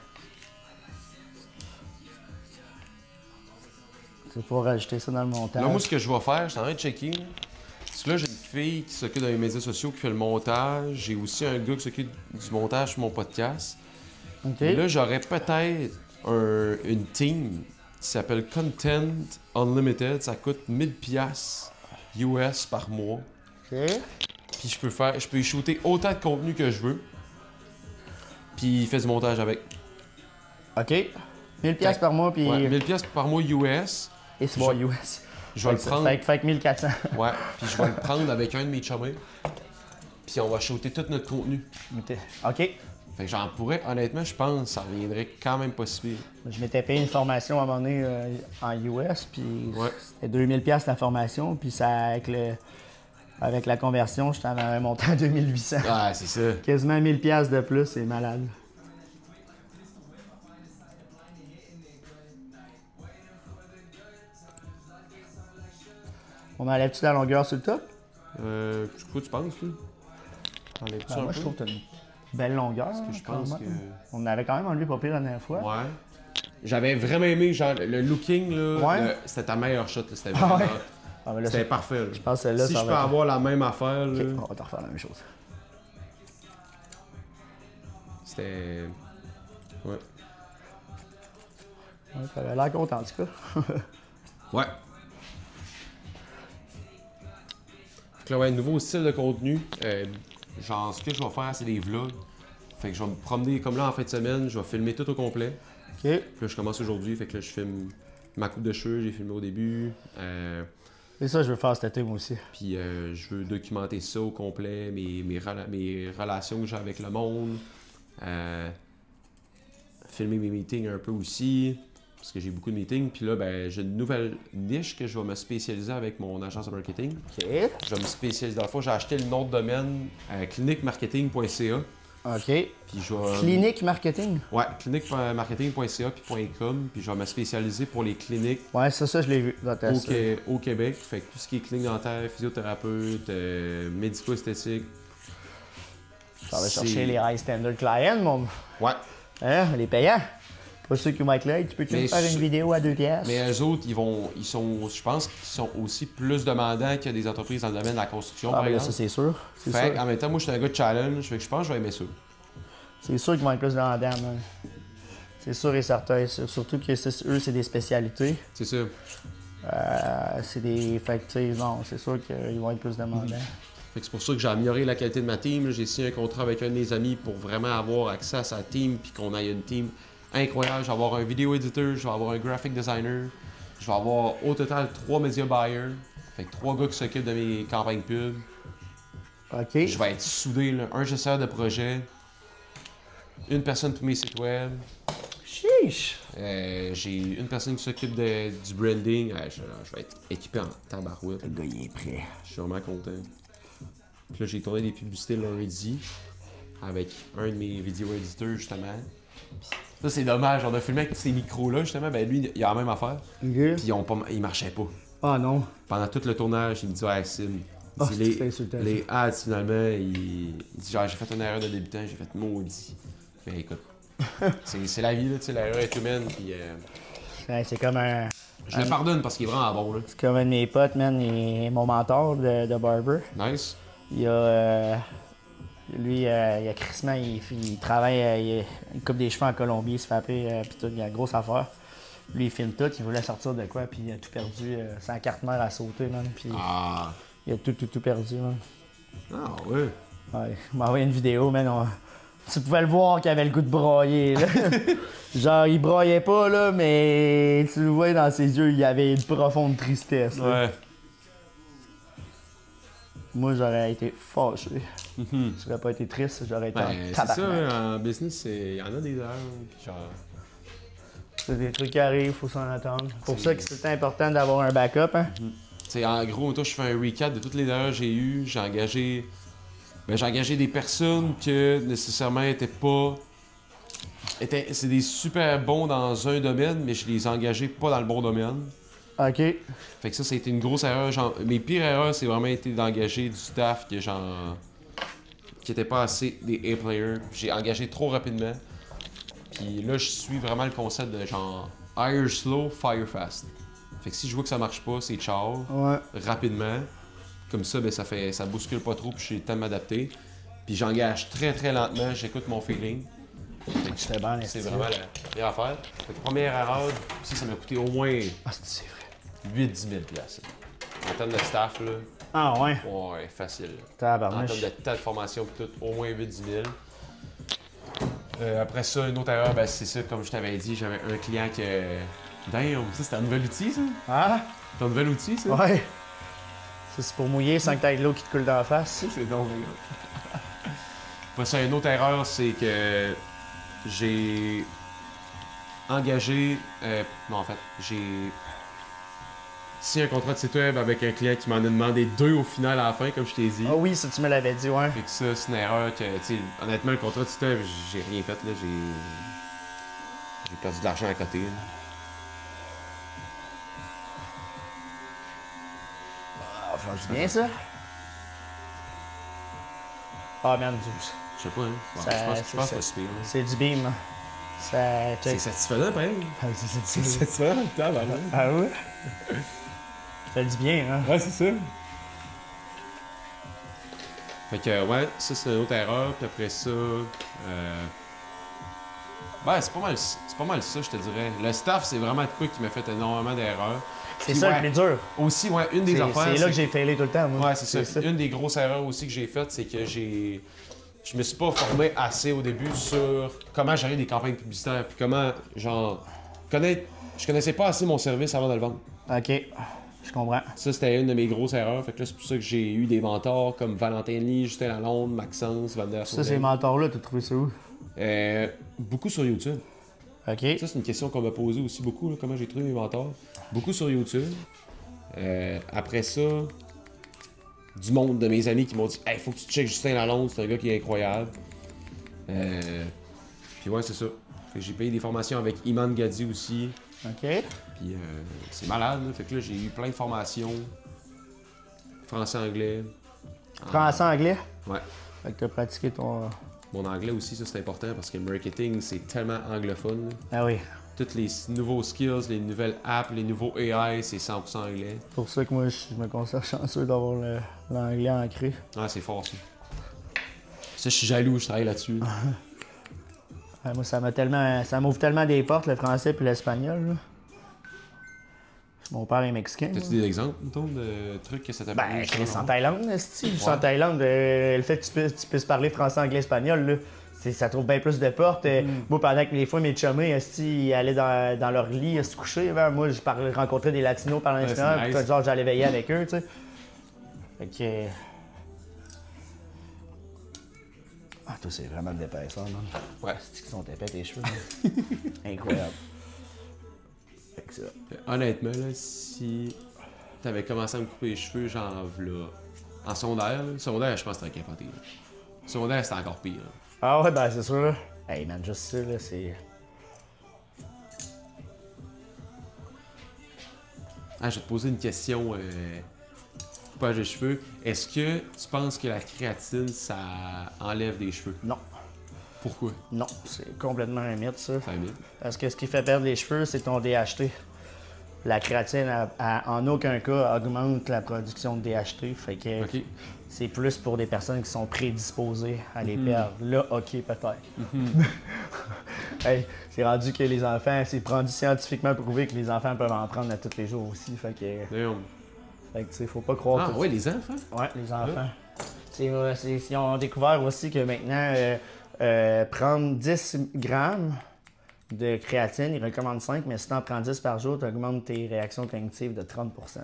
C'est pour rajouter ça dans le montage. Là, moi, ce que je vais faire, je suis en train de checker. Là. Parce que là, j'ai une fille qui s'occupe dans les médias sociaux qui fait le montage. J'ai aussi un gars qui s'occupe du montage sur mon podcast. OK. Et là, j'aurais peut-être une team qui s'appelle Content Unlimited. Ça coûte 1000$ US par mois. OK. Puis je peux y shooter autant de contenu que je veux. Puis il fait du montage avec. OK. 1000$ par mois, puis... Ouais, 1000$ par mois US. Et c'est bon, US. Je vais le prendre. Fait que 1400. Ouais, puis je vais le prendre avec un de mes chumés. Puis on va shooter tout notre contenu. OK. Fait que j'en pourrais, honnêtement, je pense que ça reviendrait quand même pas si pire. Je m'étais payé une formation à un moment donné en US, puis Ouais. c'était 2000$ la formation, puis ça, avec la conversion, j'étais à un montant à 2800. Ouais, c'est ça. Quasiment 1000$ de plus, c'est malade. On enlève-tu la longueur sur le top? Quoi tu penses, toi? Enlèves-tu un Moi, peu? je trouve que t'as une belle longueur. Parce que je quand pense même. que... On avait quand même enlevé pas pire la dernière fois. Ouais. J'avais vraiment aimé, genre, le looking, là, Ouais. c'était ta meilleure shot, là, c'était Ah vraiment... ouais? Ah, mais là, C'était parfait, là. je pense que celle-là, Si ça je va peux être- avoir la même affaire, là, Ok, on va te refaire la même chose. c'était... Ouais. Ouais, t'avais l'air content, en tout cas. Ouais. Fait que là, ouais, nouveau style de contenu. Genre, ce que je vais faire, c'est des vlogs. Fait que je vais me promener, comme là, en fin de semaine, je vais filmer tout au complet. OK. Puis là, je commence aujourd'hui, fait que là, je filme ma coupe de cheveux, j'ai filmé au début. C'est ça, je veux faire cet été, moi aussi. Puis je veux documenter ça au complet, mes relations que j'ai avec le monde. Filmer mes meetings un peu aussi, parce que j'ai beaucoup de meetings. Puis là, ben, j'ai une nouvelle niche que je vais me spécialiser avec mon agence de marketing. OK. Je vais me spécialiser. Dans le fond, j'ai acheté le nom de domaine cliniquemarketing.ca. OK. Puis je vais... Clinique marketing? Ouais, cliniquemarketing.ca puis .com. Puis je vais me spécialiser pour les cliniques Ouais, ça, je l'ai vu dans ta au Québec. Fait que tout ce qui est clinique dentaire, physiothérapeute, médico-esthétique. Ça va chercher les high standard clients, mon. Ouais. Hein, les payants. Pas ceux qui vont être là. Tu peux Mais faire une vidéo à 2 piastres. Mais eux autres, je pense qu'ils sont aussi plus demandants que des entreprises dans le domaine de la construction, Ah, par ben là, exemple. ça, c'est sûr. C'est Fait sûr. en même temps, moi, je suis un gars de challenge. Fait que je pense que je vais aimer ça. C'est sûr qu'ils vont être plus demandants, man. C'est sûr et certain. Surtout que eux, c'est des spécialités. C'est ça. C'est des. Fait que, tu sais, non, c'est sûr qu'ils vont être plus demandants. Fait que c'est pour ça que j'ai amélioré la qualité de ma team. J'ai signé un contrat avec un de mes amis pour vraiment avoir accès à sa team puis qu'on ait une team incroyable. Je vais avoir un vidéo éditeur, je vais avoir un graphic designer, je vais avoir au total 3 media buyers. Fait que 3 gars qui s'occupent de mes campagnes pub. OK. Je vais être soudé, là. Un gestionnaire de projet, une personne pour mes sites web. Chiche! J'ai une personne qui s'occupe du branding. Je vais être équipé en tabarouette. Le gars, il est prêt. Je suis vraiment content. Puis là, j'ai tourné des publicités lundi avec un de mes vidéo éditeurs, justement. Ça, c'est dommage. On a filmé avec ces micros-là, justement. Ben lui, il a la même affaire. OK. Puis ils marchaient pas. Ah non. Pendant tout le tournage, il me dit, ouais, Sim. Ah, Il dit, c'est insultant, les ads, finalement, il dit, genre, j'ai fait une erreur de débutant, j'ai fait maudit. Mais écoute, c'est la vie, là, tu sais, l'erreur est humaine. Puis Ouais, c'est comme un. je le pardonne parce qu'il est vraiment bon, là. C'est comme un de mes potes, man. Il est mon mentor de barber. Nice. Il a. Lui, il a crissement, il travaille, il coupe des cheveux en Colombie, il se fait appeler, pis tout, il a une grosse affaire. Lui, il filme tout, il voulait sortir de quoi, puis il a tout perdu. Sa carte mère a sauté, man, puis Ah. il a tout perdu, man. Ah, ouais. Ouais, il m'a envoyé une vidéo, man. Tu pouvais le voir qu'il avait le goût de broyer, là. Genre, il broyait pas, là, mais tu le voyais dans ses yeux, il y avait une profonde tristesse, là. Ouais. Moi, j'aurais été fâché. Mhm. J'aurais pas été triste, j'aurais été Ben, en c'est tabarnak. ça, en business, il y en a des erreurs. Puis genre, C'est des trucs qui arrivent, faut s'en attendre. C'est pour C'est- ça que c'est important d'avoir un backup, hein. tu sais, en gros, toi, je fais un recap de toutes les erreurs que j'ai eues. J'ai engagé des personnes que nécessairement étaient pas. C'est des super bons dans un domaine, mais je les ai engagés pas dans le bon domaine. OK. Fait que ça a été une grosse erreur. Mes pires erreurs, c'est vraiment été d'engager du staff qui était pas assez des A-players. J'ai engagé trop rapidement. Puis là, je suis vraiment le concept de genre hire slow, fire fast. Fait que si je vois que ça marche pas, c'est ciao, Ouais. rapidement. Comme ça, ben, ça bouscule pas trop, puis j'ai le temps de m'adapter. Puis j'engage très très lentement, j'écoute mon feeling. C'était bon, C'est vraiment la meilleure affaire. Fait que première erreur, ça m'a coûté au moins Ah, c'est vrai. 8-10 000 $. En termes de staff, là, Ah, ouais. ouais, facile. En Tabarnouche. termes de temps de formation, puis tout, au moins 8-10 000. Après ça, une autre erreur, ben, c'est ça, comme je t'avais dit, j'avais un client que. Damn, ça c'était un nouvel outil, ça? Ah? C'est un nouvel outil, ça? Ouais. Ça, c'est pour mouiller sans que t'aies de l'eau qui te coule dans la face. Ça, c'est donc. Après ça, une autre erreur, c'est que j'ai engagé. Non, en fait, j'ai signé un contrat de site web avec un client qui m'en a demandé 2 au final à la fin, comme je t'ai dit. Ah oui, ça, tu me l'avais dit, ouais. Fait que ça, c'est une erreur que, tu sais, honnêtement, le contrat de site web, j'ai rien fait, là. J'ai perdu de l'argent à côté, là. Ah, change bien, ça. Ah, merde, Je sais pas, hein. Bon, Ça- je pense c'est- pas si pire, là. c'est du beam. Hein. Ça. C'est check. satisfaisant, pareil. Ah, c'est C'est satisfaisant, putain, bah, Ah ouais? Ça fait du bien, hein? ouais, c'est ça. Fait que, ouais, ça, c'est une autre erreur. Puis après ça, ben, c'est pas mal ça, je te dirais. Le staff, c'est vraiment de quoi qui m'a fait énormément d'erreurs. C'est Puis ça ouais, le plus dur. Aussi, ouais, une des affaires. C'est là que j'ai failé tout le temps, moi. Ouais, c'est ça. Une des grosses erreurs aussi que j'ai faites, c'est que je me suis pas formé assez au début sur comment gérer des campagnes publicitaires, puis comment, genre, je connaissais pas assez mon service avant de le vendre. OK. Je comprends. Ça, c'était une de mes grosses erreurs. Fait que là, c'est pour ça que j'ai eu des mentors comme Valentin Lee, Justin Lalonde, Maxence, Van der Ça, ces mentors-là, t'as trouvé ça où? Beaucoup sur YouTube. OK. Ça, c'est une question qu'on m'a posée aussi beaucoup, là, comment j'ai trouvé mes mentors. Beaucoup sur YouTube. Après ça, du monde de mes amis qui m'ont dit « Hey, faut que tu checkes Justin Lalonde, c'est un gars qui est incroyable. » Puis ouais, c'est ça. Fait que j'ai payé des formations avec Iman Gadi aussi. OK. Puis c'est malade, là. Fait que là, j'ai eu plein de formations. Français-anglais. Français-anglais? Ouais. Fait que t'as pratiqué ton... Mon anglais aussi, ça c'est important parce que le marketing, c'est tellement anglophone. Là. Ah oui. Tous les nouveaux skills, les nouvelles apps, les nouveaux AI, c'est 100% anglais. C'est pour ça que moi, je me considère chanceux d'avoir l'anglais ancré. Ah, c'est fort, ça. Ça, je suis jaloux, je travaille là-dessus. Ouais, moi, ça m'ouvre tellement des portes, le français puis l'espagnol. Là. Mon père est mexicain. T'as-tu des exemples, mettons, de trucs que ça t'a Ben, permis? Chris, en Thaïlande, juste en Thaïlande, le fait que tu puisses parler français, anglais, espagnol, là, ça trouve bien plus de portes. Moi, pendant que les fois, mes chummés, ils allaient dans leur lit se coucher, moi, je rencontrais des latinos pendant l'espagnol, c'est puis nice. genre, j'allais veiller avec eux, tu sais. Fait que... Ah, toi, c'est vraiment de l'épaisseur, man. Ouais. C'est qu'ils sont épais, tes cheveux, man. Incroyable. Fait que ça. Honnêtement, là, si t'avais commencé à me couper les cheveux, genre, là, en secondaire, là, secondaire, je pense que t'aurais capoté. Là. Secondaire, c'était encore pire. Là. Ah ouais, ben c'est sûr, là. Hey, man, juste ça, là, c'est... Ah, je vais te poser une question. Coupage de cheveux. Est-ce que tu penses que la créatine, ça enlève des cheveux? Non. Pourquoi? Non, c'est complètement un mythe, ça. Ça mythe. Parce que ce qui fait perdre les cheveux, c'est ton DHT. La créatine, en aucun cas, augmente la production de DHT. Fait que OK. c'est plus pour des personnes qui sont prédisposées à les perdre. Là, OK, peut-être. Hey, c'est rendu que les enfants, c'est rendu scientifiquement prouvé que les enfants peuvent en prendre à tous les jours aussi. Fait que, tu sais, faut pas croire Ah, tout ouais, les enfants? Ouais, les enfants. Ils ont découvert aussi que maintenant, prendre 10 grammes de créatine, ils recommandent 5, mais si tu en prends 10 par jour, tu augmentes tes réactions cognitives de 30 là.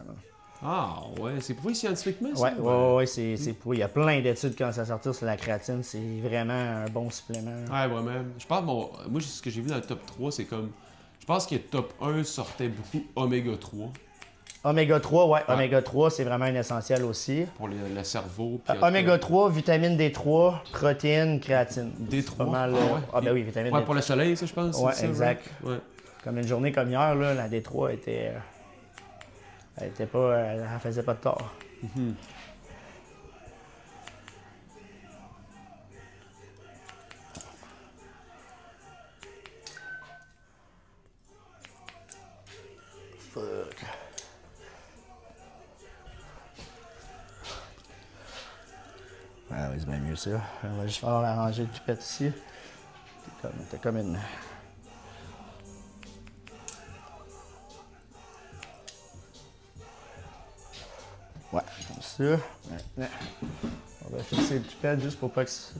Ah, ouais, c'est prouvé scientifiquement, ça? Ouais, c'est prouvé. Il y a plein d'études qui commencent à sortir sur la créatine. C'est vraiment un bon supplément. Ouais, vraiment. Je pense, moi, ce que j'ai vu dans le top 3, c'est comme. Je pense que top 1 sortait beaucoup Oméga 3 Oméga 3, ouais. Oméga 3, c'est vraiment un essentiel aussi. pour le cerveau. Puis Oméga 3, vitamine D3, protéines, créatine. D3. C'est pas mal. Ah, ouais. Ah, ben oui, vitamine Ouais, D3. pour le soleil, ça, je pense. Ouais, c'est ça, exact. right? Ouais. Comme une journée comme hier, là, la D3 était. Elle était pas. Elle faisait pas de tort. Fuck. Ah oui, c'est bien mieux ça. On va juste falloir arranger le pipette ici. T'es comme une. Ouais, comme ça. Maintenant, on va fixer le pipette juste pour pas que ça.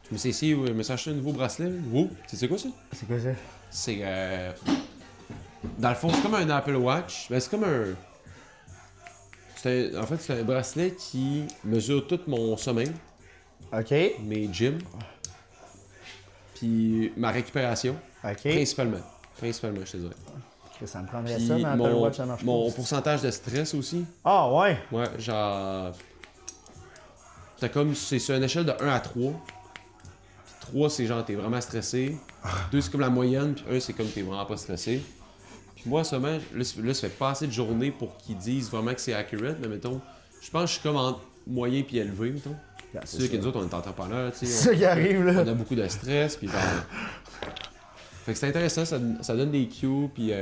Je me suis essayé, je me suis acheté un nouveau bracelet. Wow! C'est quoi ça? C'est quoi ça? C'est. Dans le fond, c'est comme un Apple Watch. Ben, c'est comme un. En fait, c'est un bracelet qui mesure tout mon sommeil, OK. mes gyms, puis ma récupération, OK. principalement. Principalement, je te dirais. Ça me prendrait Puis ça, mais Apple Watch, ça marche mon pas. pourcentage de stress aussi. Ah, ouais. Ouais, genre. C'est sur une échelle de 1 à 3. Puis 3, c'est genre t'es vraiment stressé. 2, c'est comme la moyenne. Puis 1, c'est comme t'es vraiment pas stressé. Puis moi, seulement, là, ça fait pas assez de journées pour qu'ils disent vraiment que c'est accurate. Mais mettons, je pense que je suis comme entre moyen puis élevé, mettons. Yeah, C'est sûr que nous autres, on est entrepreneurs, tu C'est sais. ça qui arrive, là. On a beaucoup de stress. Puis genre. Fait que c'est intéressant, ça donne des cues. Puis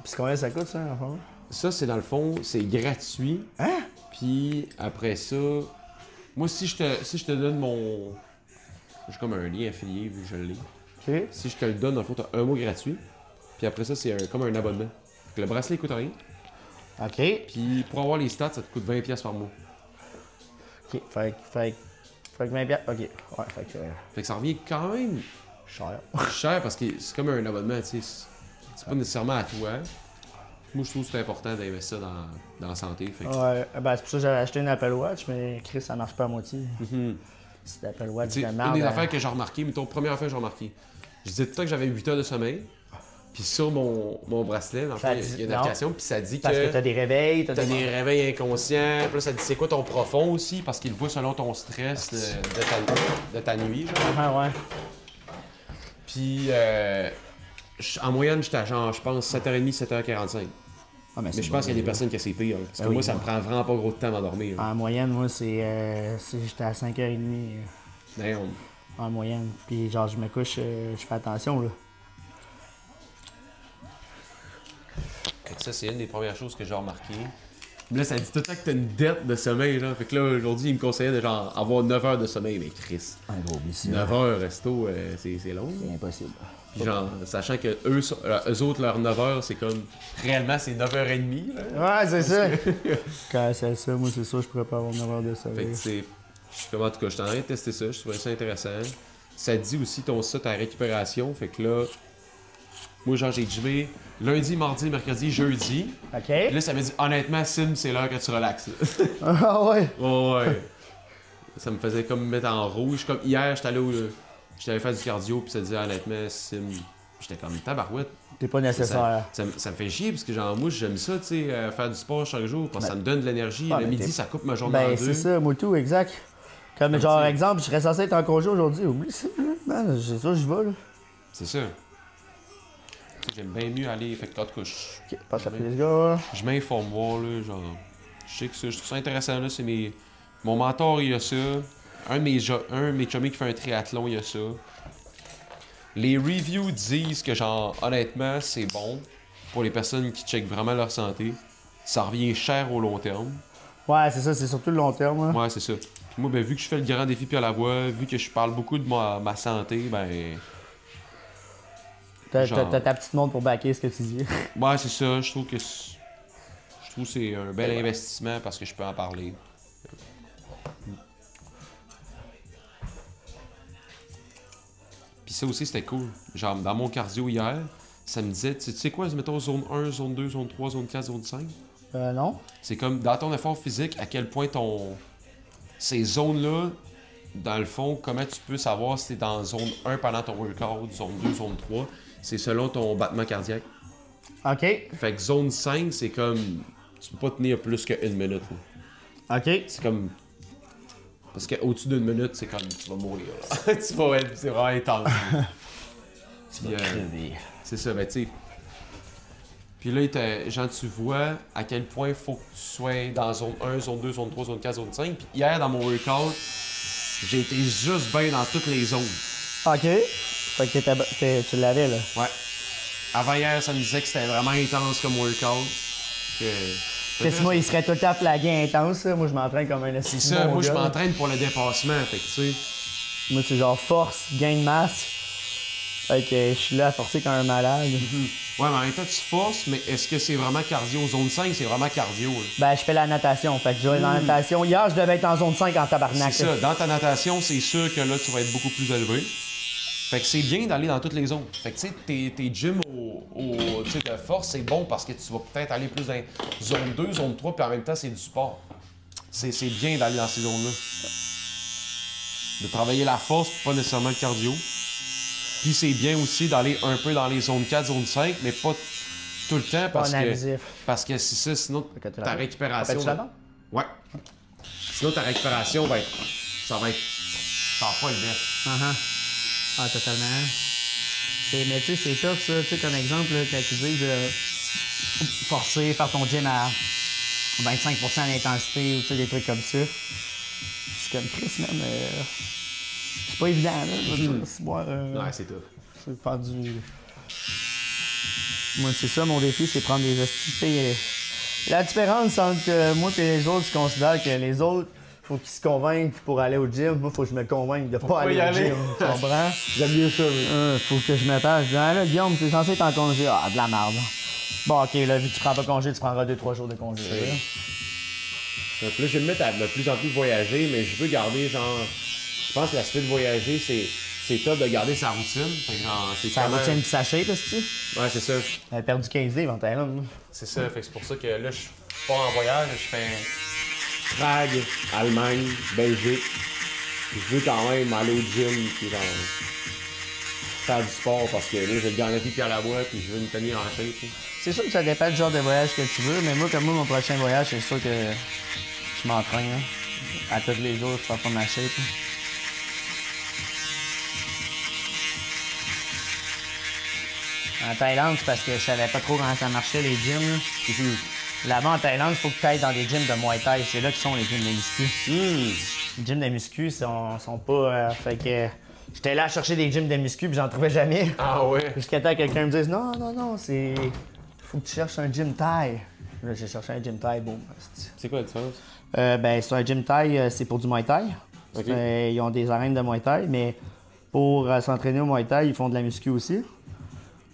Puis combien ça coûte, ça, en fond? ça, c'est dans le fond, c'est gratuit. Hein? Puis après ça, moi, si je te donne mon. J'ai comme un lien affilié vu que je l'ai. OK. Si je te le donne, dans le fond, t'as un mois gratuit. Puis après ça, c'est comme un abonnement. Fait que le bracelet, il coûte rien. OK. Puis pour avoir les stats, ça te coûte 20$ par mois. OK. Fait que 20 piastres. OK. Ouais, Fait que ça revient quand même cher. cher parce que c'est comme un abonnement, tu sais. C'est pas nécessairement à toi. Moi, je trouve que c'est important d'investir dans la santé. Fait que... Ouais, ben c'est pour ça que j'avais acheté une Apple Watch, mais Chris, ça marche pas à moitié. C'est l'Apple Watch de merde. Une des affaires que j'ai remarqué, mettons, première affaire que j'ai remarqué, je disais tout le temps que j'avais 8 heures de sommeil. Puis sur mon bracelet, dans le fond, il y a une application, puis ça dit Parce que t'as des réveils, t'as des réveils inconscients. Puis là, ça dit c'est quoi ton profond aussi, parce qu'il le voit selon ton stress de ta nuit. Genre. Ah ouais. Puis en moyenne, j'étais à genre, je pense, 7h30, 7h45. Ah, mais je pense qu'il y a des personnes qui c'est pire. Parce que moi, ça me prend vraiment pas gros de temps à m'endormir. En moyenne, moi, j'étais à 5h30. Damn. En moyenne. Puis genre, je me couche, je fais attention, là. Fait que ça, c'est une des premières choses que j'ai remarqué. Là, ça dit tout le temps que t'as une dette de sommeil, là. Fait que là, aujourd'hui, il me conseillait de genre avoir 9 heures de sommeil. Mais Chris, 9 heures resto, c'est long. C'est impossible. Puis genre, sachant que eux autres, leurs 9 heures, c'est comme... Réellement, c'est 9h30, là. Ouais, c'est ça. Quand c'est ça, moi, c'est ça, je pourrais pas avoir 9 heures de sommeil. Fait que c'est... Comme en tout cas, je suis en train de tester ça, je trouvais ça intéressant. Ça dit aussi ta récupération. Fait que là... Moi, genre, j'ai gymé lundi, mardi, mercredi, jeudi. OK. Puis là, ça me dit, honnêtement, Sim, c'est l'heure que tu relaxes. Ah ouais? Ouais. Ça me faisait comme me mettre en rouge. Comme hier, j'étais allé faire du cardio, puis ça disait, honnêtement, Sim. J'étais comme tabarouette. T'es pas nécessaire. Ça me fait chier, parce que genre, moi, j'aime ça, tu sais, faire du sport chaque jour, parce que ça me donne de l'énergie. Le midi, ça coupe ma journée en deux. C'est ça, moi tout, exact. Comme genre, exemple, je serais censé être en congé aujourd'hui. Oublie ça, man. C'est ça, je vais, là. C'est ça. J'aime bien mieux aller. Fait que, en tout cas, OK, passe la prise, gars. Je m'informe voir, là, genre. Je sais que ça, je trouve ça intéressant, là. C'est mon mentor, il y a ça. Un de mes chummies qui fait un triathlon, il y a ça. Les reviews disent que, genre, honnêtement, c'est bon pour les personnes qui checkent vraiment leur santé. Ça revient cher au long terme. Ouais, c'est ça, c'est surtout le long terme. Hein. Ouais, c'est ça. Puis moi, ben, vu que je fais le grand défi Pierre Lavoie, vu que je parle beaucoup de ma santé, ben. T'as ta petite montre pour backer ce que tu dis. Ouais, c'est ça. Je trouve que c'est un bel investissement parce que je peux en parler. Puis ça aussi, c'était cool. Genre, dans mon cardio hier, ça me disait, tu sais quoi, mettons zone 1, zone 2, zone 3, zone 4, zone 5? Non. C'est comme, dans ton effort physique, à quel point ces zones-là, dans le fond, comment tu peux savoir si t'es dans zone 1 pendant ton workout, zone 2, zone 3, c'est selon ton battement cardiaque. OK. Fait que zone 5, c'est comme, tu peux pas tenir plus qu'une minute. Là. OK. C'est comme... Parce qu'au-dessus d'une minute, c'est comme, tu vas mourir. C'est vraiment intense. Puis, c'est ça, ben tu sais. Puis là, genre, tu vois à quel point il faut que tu sois dans zone 1, zone 2, zone 3, zone 4, zone 5. Puis hier, dans mon workout, j'ai été juste bien dans toutes les zones. OK. Fait que tu l'avais, là. Ouais. Avant hier, ça me disait que c'était vraiment intense comme workout. Moi, il serait tout le temps flagué intense. Là. Moi, je m'entraîne comme un C'est ça, moi, je m'entraîne pour le dépassement. Fait que, tu sais. Moi, c'est genre force, gain de masse. Fait que je suis là à forcer comme un malade. Ouais, mais en même temps, tu forces, mais est-ce que c'est vraiment cardio? Zone 5, c'est vraiment cardio. Là. Ben, je fais la natation. Fait que je vais dans la natation. Hier, je devais être en zone 5 en tabarnak. C'est ça. Dans ta natation, c'est sûr que là, tu vas être beaucoup plus élevé. Fait que c'est bien d'aller dans toutes les zones. Fait que tu sais, tes gyms de force, c'est bon parce que tu vas peut-être aller plus dans zone 2, zone 3, puis en même temps, c'est du sport. C'est bien d'aller dans ces zones-là. De travailler la force, pas nécessairement le cardio. Puis c'est bien aussi d'aller un peu dans les zones 4, zone 5, mais pas tout le temps parce que c'est ça, sinon ta récupération... Ouais. Sinon ta récupération va être... Ça va pas le best. Ah, totalement. Mais tu sais, c'est top ça. Tu sais, comme exemple, là, quand tu dis forcer, faire ton gym à 25% d'intensité ou tu sais, des trucs comme ça. C'est comme Chris, même. C'est pas évident, là. C'est boire. Ouais, c'est tough. C'est faire du. Moi, c'est ça, mon défi, c'est prendre des astuces. La différence entre moi et les autres, je considère que les autres, faut qu'ils se convainquent pour aller au gym. Moi, faut que je me convainque de pas aller au gym. Tu comprends? J'aime mieux ça, oui. Faut que je me fasse. Je dis, ah là, Guillaume, t'es censé être en congé. Ah, de la merde. Bon, ok, là, vu que tu prends pas congé, tu prendras 2-3 jours de congé. Oui. Là. Donc là, je vais me mettre à de plus en plus voyager, mais je veux garder genre. Je pense que l'aspect de voyager, c'est top de garder sa routine. Fait que genre, c'est Ça comment... routine du sachet, là, c'est-tu? Ouais, c'est ça. Elle a perdu 15 livres en Thaïlande. C'est ça. Fait que c'est pour ça que là, je pars en voyage, je fais Prague, Allemagne, Belgique. Je veux quand même aller au gym, puis genre faire du sport parce que là, j'ai gagné Pierre Labois, puis je veux me tenir en shape. T'sais. C'est sûr que ça dépend du genre de voyage que tu veux, mais moi, comme moi, mon prochain voyage, c'est sûr que je m'entraîne. Hein. À tous les jours, je fais pas ma shape. Hein. En Thaïlande, c'est parce que je savais pas trop comment ça marchait, les gyms. Là. Là-bas, en Thaïlande, il faut que tu ailles dans des gyms de Muay Thai. C'est là qu'ils sont les gyms de muscu. Les gyms de muscu sont pas... fait que j'étais là à chercher des gyms de muscu puis j'en trouvais jamais. Ah ouais? Jusqu'à temps que quelqu'un me dise « Non, non, non, c'est... faut que tu cherches un gym Thai. » Là, j'ai cherché un gym Thai, boum. C'est quoi la différence? Ben, c'est un gym Thai, c'est pour du Muay Thai. Okay. Ils ont des arènes de Muay Thai, mais pour s'entraîner au Muay Thai, ils font de la muscu aussi.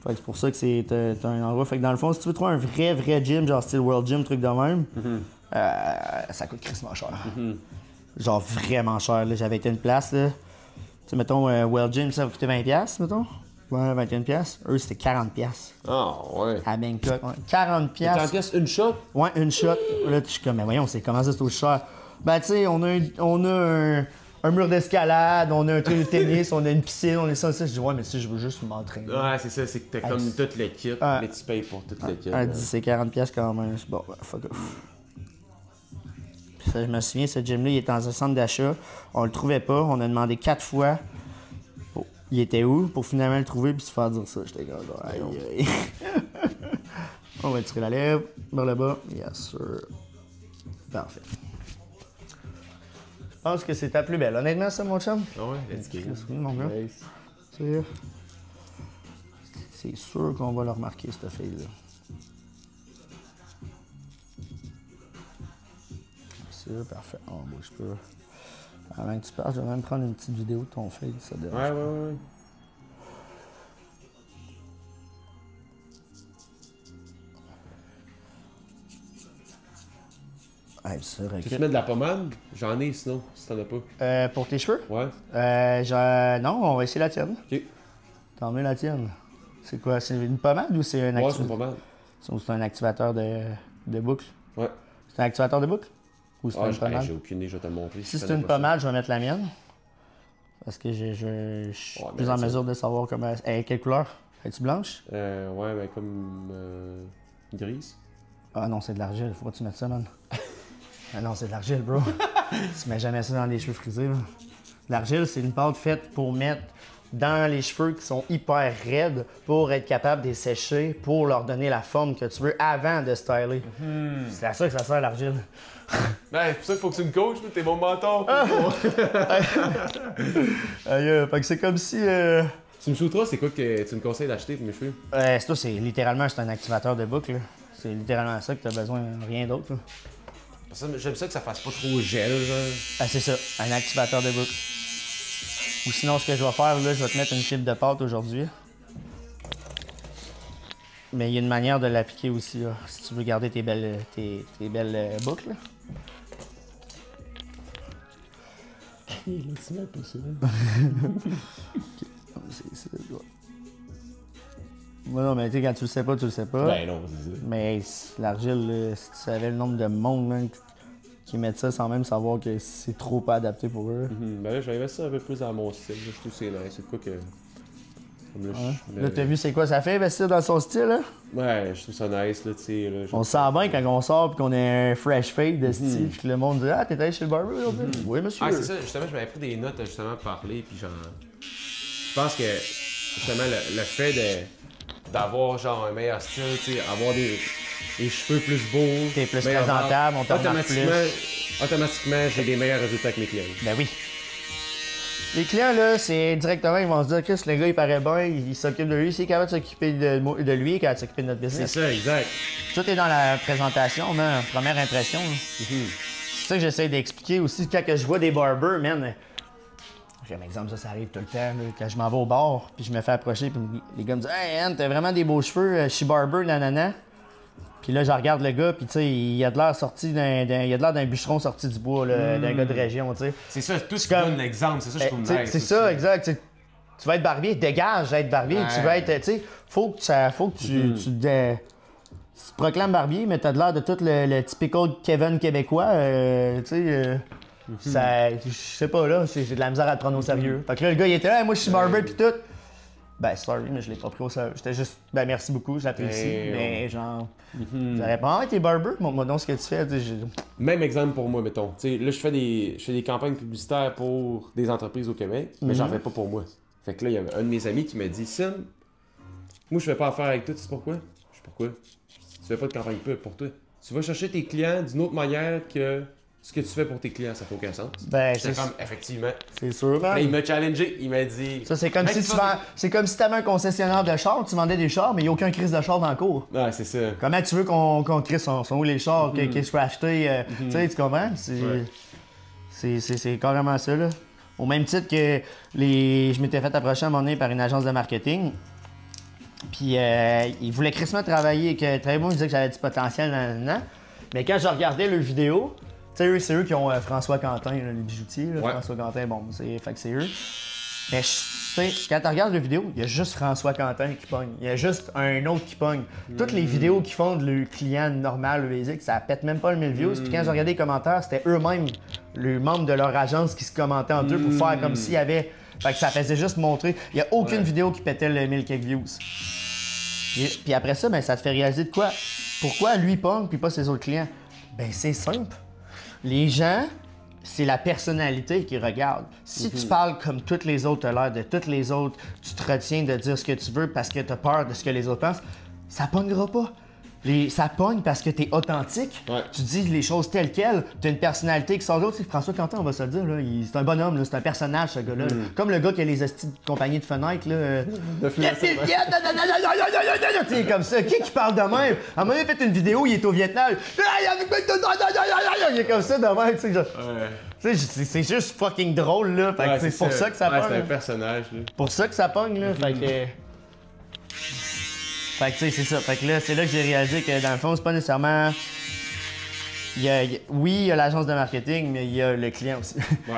Fait que c'est pour ça que c'est un endroit. Fait que dans le fond, si tu veux trouver un vrai gym, genre style World Gym, truc de même, ça coûte crissement cher. Genre vraiment cher. Là. J'avais été une place, là. Tu sais, mettons, World Gym, ça va coûter 20$, mettons. Ouais, 21$. Eux, c'était 40$. Ah ouais. À Bangkok, ouais. 40$. 40$ une shot? Ouais, une shot. Là, je suis comme, mais voyons, c'est comment ça, c'est aussi cher? Ben, tu sais, on a un mur d'escalade, on a un truc de tennis, on a une piscine, on est ça. Je dis, ouais, mais si je veux juste m'entraîner. Ouais, c'est ça, c'est que t'as comme toute l'équipe, mais tu payes pour toute l'équipe. Elle dit, c'est 40$ quand même. Bon, fuck off. Puis ça, je me souviens, ce gym-là, il était dans un centre d'achat. On le trouvait pas. On a demandé 4 fois. Il était où? Pour finalement le trouver puis se faire dire ça. J'étais comme, aïe, aïe. On va tirer la lèvre. Vers le bas. Yes, sir. Parfait. Je pense que c'est ta plus belle. Honnêtement, ça, mon chum? Ah ouais, let's go. Oui, mon gars. C'est sûr qu'on va le remarquer, cette fille-là. C'est parfait. Oh, bouge pas. Avant que tu parles, je vais même prendre une petite vidéo de ton fade, ça dérange. Ouais. Ouais, ça, Tu mets de la pommade? J'en ai sinon, si t'en as pas. pour tes cheveux? Ouais. Non, on va essayer la tienne. Ok. T'en mets la tienne. C'est quoi? C'est une pommade ou c'est un Ouais, c'est activateur? une pommade. C'est un activateur de boucle? Ouais. C'est un activateur de boucle? Ou c'est une pommade? J'ai aucune idée, je vais te le montrer. Si c'est une pommade, je vais mettre la mienne. Parce que je suis plus en mesure de savoir comment. Quelle couleur? Es-tu blanche? Ouais, ben comme grise. Ah non, c'est de l'argile. Faut pas que tu mettes ça, man. Ah non, c'est de l'argile, bro. Tu mets jamais ça dans les cheveux frisés, là. L'argile, c'est une pâte faite pour mettre dans les cheveux qui sont hyper raides pour être capable de les sécher, pour leur donner la forme que tu veux avant de styler. C'est à ça que ça sert, l'argile. Ben, c'est pour ça qu'il faut que tu me coaches, t'es mon mentor. Fait que c'est comme si... Tu me shooteras, c'est quoi que tu me conseilles d'acheter pour mes cheveux? c'est littéralement c'est un activateur de boucle. Là. C'est littéralement ça que tu as besoin, rien d'autre. Là. J'aime ça que ça fasse pas trop gel, genre. C'est ça, un activateur de boucle. Ou sinon, ce que je vais faire, là, je vais te mettre une fibre de pâte aujourd'hui. Mais il y a une manière de l'appliquer aussi, là, si tu veux garder tes belles boucles. Là. Là, tu mets pas ça. C'est ça, ouais. Non, mais tu sais, quand tu le sais pas, tu le sais pas. Ben non, c'est ça. Mais l'argile, si tu savais le nombre de monde man, qui mettent ça sans même savoir que c'est trop pas adapté pour eux. Ben là, je vais investir un peu plus dans mon style. Là. Je trouve que c'est nice. C'est de quoi que. Comme là, Là, t'as vu c'est quoi ça fait, investir dans son style, là? Ouais, je trouve ça nice, là, tu sais. Là, On se sent bien quand on sort et qu'on a un fresh fade de style, puis que le monde dit « Ah, t'es allé chez le barber aujourd'hui? Oui, monsieur. Ah, c'est ça. Justement, je m'avais pris des notes, justement, pour parler, puis genre... Je pense que, justement, le fait d'avoir, genre, un meilleur style, tu sais, avoir des cheveux plus beaux... T'es plus présentable, on te remarque plus. Automatiquement, j'ai des meilleurs résultats avec mes clients. Ben oui. Les clients, là, c'est directement, ils vont se dire, Chris, le gars, il paraît bien, il s'occupe de lui. S'il est capable de s'occuper de lui, il est capable de s'occuper de notre business. C'est ça, exact. Tout est dans la présentation, man, première impression. C'est ça que j'essaie d'expliquer aussi quand je vois des barbers, man. J'ai un exemple, ça arrive tout le temps, là, quand je m'en vais au bar, puis je me fais approcher, puis les gars me disent « Hey, Anne, t'as vraiment des beaux cheveux, je suis barber, nanana. » Puis là, je regarde le gars, puis tu sais, il a de l'air sorti il a de l'air d'un bûcheron sorti du bois, là, d'un gars de région, tu sais. C'est ça, tout C'est tu comme- donnes l'exemple, c'est ça que je trouve nice. C'est ça, exact. Tu vas être barbier, dégage d'être barbier. Ouais. Tu vas être, tu sais, faut que tu te proclames barbier, mais t'as de l'air de tout le typical Kevin québécois, tu sais. Ça, je sais pas, là, j'ai de la misère à te prendre au sérieux. Fait que là, le gars, il était là, moi, je suis barber, pis tout. Ben, sorry, mais je l'ai pas pris au sérieux. J'étais juste, ben, merci beaucoup, j'apprécie. Mais genre, j'aurais pas, t'es barber, montre-moi donc ce que tu fais. Même exemple pour moi, mettons. T'sais, là, je fais des campagnes publicitaires pour des entreprises au Québec, mais j'en fais pas pour moi. Fait que là, il y avait un de mes amis qui m'a dit Sim, moi, je fais pas affaire avec toi, tu sais pourquoi? Je sais pourquoi? Tu fais pas de campagne pub pour toi. Tu vas chercher tes clients d'une autre manière que ce que tu fais pour tes clients, ça fait aucun sens. Ben, c'est comme, effectivement. C'est sûr, Là, man. il m'a challengé, il m'a dit. Ça, c'est comme Mec, si tu tu vas- vends... C'est comme si t'avais un concessionnaire de chars, tu vendais des chars, mais il n'y a aucun crise de char dans le cours. Ouais, c'est ça. Comment tu veux qu'on crisse sont où les chars, qu'ils soient achetés, tu sais, tu comprends? C'est carrément ça, là. Au même titre que je m'étais fait approcher à un moment donné par une agence de marketing. Puis ils voulaient crissement travailler, que très bon, ils disaient que j'avais du potentiel dans. Mais quand je regardais leurs vidéos, tu sais, c'est eux qui ont François Quentin, là, les bijoutiers. Là, Ouais. François Quentin, bon, fait que c'est eux. Mais tu sais, quand tu regardes les vidéos, il y a juste François Quentin qui pogne. Il y a juste un autre qui pogne. Toutes les vidéos qu'ils font de leur client normal, le basic, ça pète même pas le 1000 views. Puis quand je regardais les commentaires, c'était eux-mêmes, les membres de leur agence, qui se commentaient entre eux pour faire comme s'il y avait. Fait que ça faisait juste montrer. Il y a aucune vidéo qui pétait le 1000 quelques views. Puis après ça, ben, ça te fait réaliser de quoi? Pourquoi lui pogne puis pas ses autres clients? Ben c'est simple. Les gens, c'est la personnalité qui regarde. Si tu parles comme toutes les autres, t'as l'air de toutes les autres, tu te retiens de dire ce que tu veux parce que t'as peur de ce que les autres pensent, ça pognera pas. Ça pogne parce que t'es authentique. Ouais. Tu dis les choses telles quelles. T'as une personnalité qui sort d'autre. François Quentin, on va se le dire, là, c'est un bonhomme, là, c'est un personnage, ce gars-là. Comme le gars qui a les hosties de compagnie de fenêtres. Là, Qu'est-ce qu'il y a? Tu sais, comme ça. Qui parle de même? À un moment donné, il a fait une vidéo, il est au Vietnam. Il est comme ça de même. Tu sais, genre. Tu sais, c'est juste fucking drôle, là. Fait que Ouais, c'est pour ça que ça ouais, pogne. c'est un là. personnage, là. Pour ça que ça pogne, là. Fait que. Fait que, tu sais, c'est ça. Fait que là, c'est là que j'ai réalisé que, dans le fond, c'est pas nécessairement. Oui, il y a l'agence de marketing, mais il y a le client aussi. Ouais.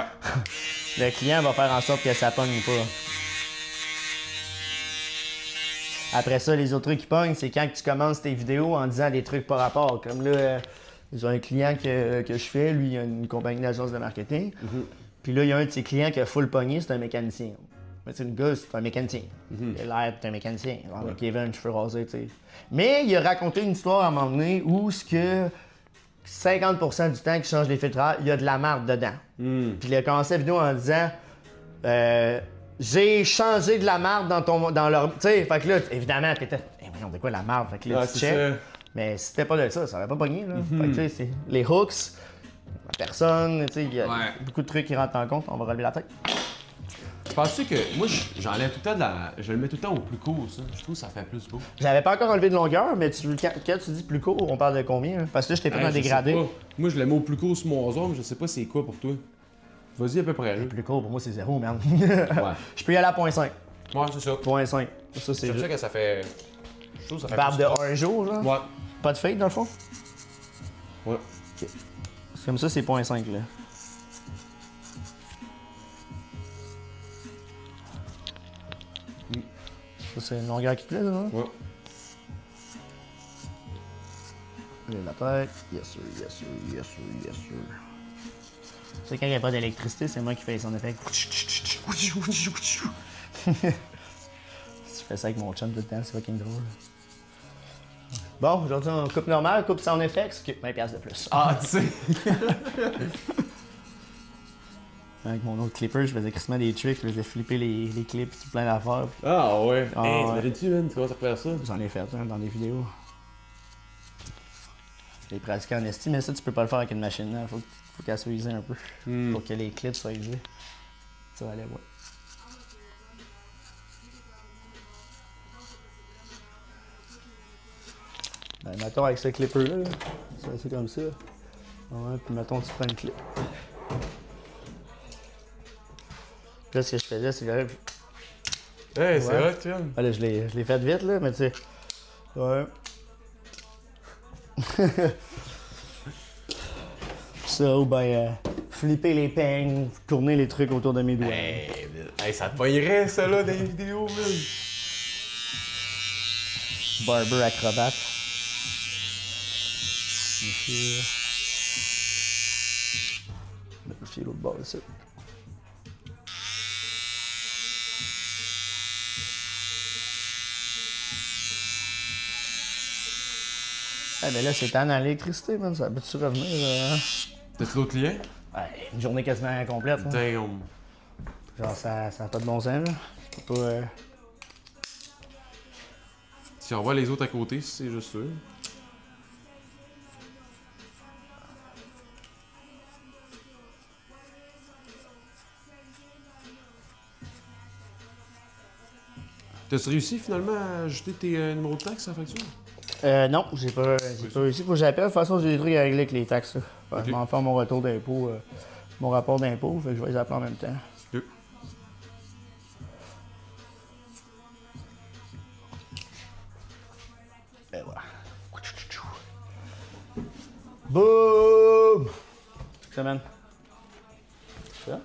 Le client va faire en sorte que ça pogne ou pas. Après ça, les autres trucs qui pognent, c'est quand tu commences tes vidéos en disant des trucs par rapport. Comme là, j'ai un client que je fais, lui, il a une compagnie d'agence de marketing. Puis là, il y a un de ses clients qui a full pogné, c'est un mécanicien. Mais c'est le gars, c'est un mécanicien. Il a l'air d'être un mécanicien. Genre, Kevin, cheveux rasés, tu sais. Mais il a raconté une histoire à un moment donné où ce que 50% du temps qu'il change les filtres, il y a de la marde dedans. Puis il a commencé la vidéo en disant j'ai changé de la marde dans leur. Tu sais, fait que là, évidemment, t'étais. Voyons, de quoi la marde? Fait que là, Ah, tu c'est check. ça. Mais si c'était pas de ça aurait pas pogné, là. Fait que tu sais, c'est les hooks, la personne, tu sais, il y a Ouais. beaucoup de trucs qui rentrent en compte, on va relever la tête. Penses-tu que. Moi, j'enlève tout le temps de la. Je le mets tout le temps au plus court, ça. Je trouve que ça fait plus beau. J'avais pas encore enlevé de longueur, mais quand tu dis plus court, on parle de combien? Hein? Parce que là, je t'ai fait un Je sais dégradé. pas. Moi, je le mets au plus court sur mon rasoir, mais je sais pas c'est quoi pour toi. Vas-y à peu près, là. Plus court, pour moi, c'est 0, man. Ouais. Je peux y aller à 0.5. Ouais, c'est ça. 0.5. Ça, c'est J'aime juste. ça que ça fait. Je trouve que ça fait Barbe plus de propre. un jour, là. Ouais. Pas de fade, dans le fond? Ouais. C'est comme ça, c'est 0.5, là. Ça, c'est une longueur qui te plaît, là? Ouais. La tête. Yes, sir, yes, sir, yes, sir, yes, sir. Tu sais, quand il n'y a pas d'électricité, c'est moi qui fais son effet. Je fais ça avec mon chum tout le temps, c'est fucking drôle. Bon, aujourd'hui, on coupe normal, coupe sans effet, c'est 20$ de plus. Ah, tu sais. Avec mon autre clipper, je faisais crissement des tricks, je faisais flipper les clips, tout plein d'affaires. Ah ouais. Ah, Hey, ouais. t'imagines-tu, man, tu commences à faire ça? J'en ai fait hein, dans des vidéos. Je l'ai pratiqué en esti, mais ça, tu peux pas le faire avec une machine. Il faut qu'elle soit usée un peu. Pour que les clips soient usés. Ça va aller voir. Ben, mettons avec ce clipper-là, là, c'est comme ça. Ouais, puis mettons, tu prends une clip. Puis là, ce que je faisais, c'est que Hey, c'est Ouais. vrai, tu vois. ah, là, je l'ai fait vite, là, mais tu sais. Ouais. Ça, ou ben, flipper les peignes, tourner les trucs autour de mes doigts. Hey, ça te pognerait, ça, là, dans les vidéos, man. Barber acrobate. Le fil l'autre bord ici. Eh ben là, c'est en l'électricité, man. Ça peut-tu revenir? T'as-tu d'autres clients? Ouais, une journée quasiment complète. Hein. Damn. Genre, ça a pas de bon sens, là. Je peux pas. Si on voit les autres à côté, si c'est juste sûr. T'as-tu réussi finalement à ajouter tes numéros de taxes à la facture? Non, j'ai pas réussi. Faut que j'appelle. De toute façon, j'ai des trucs à régler avec les taxes. Là. Ok. Je vais en faire mon retour d'impôt, mon rapport d'impôt. Fait que je vais les appeler en même temps. Ok. Et voilà. Boum! Ça, man. Ça?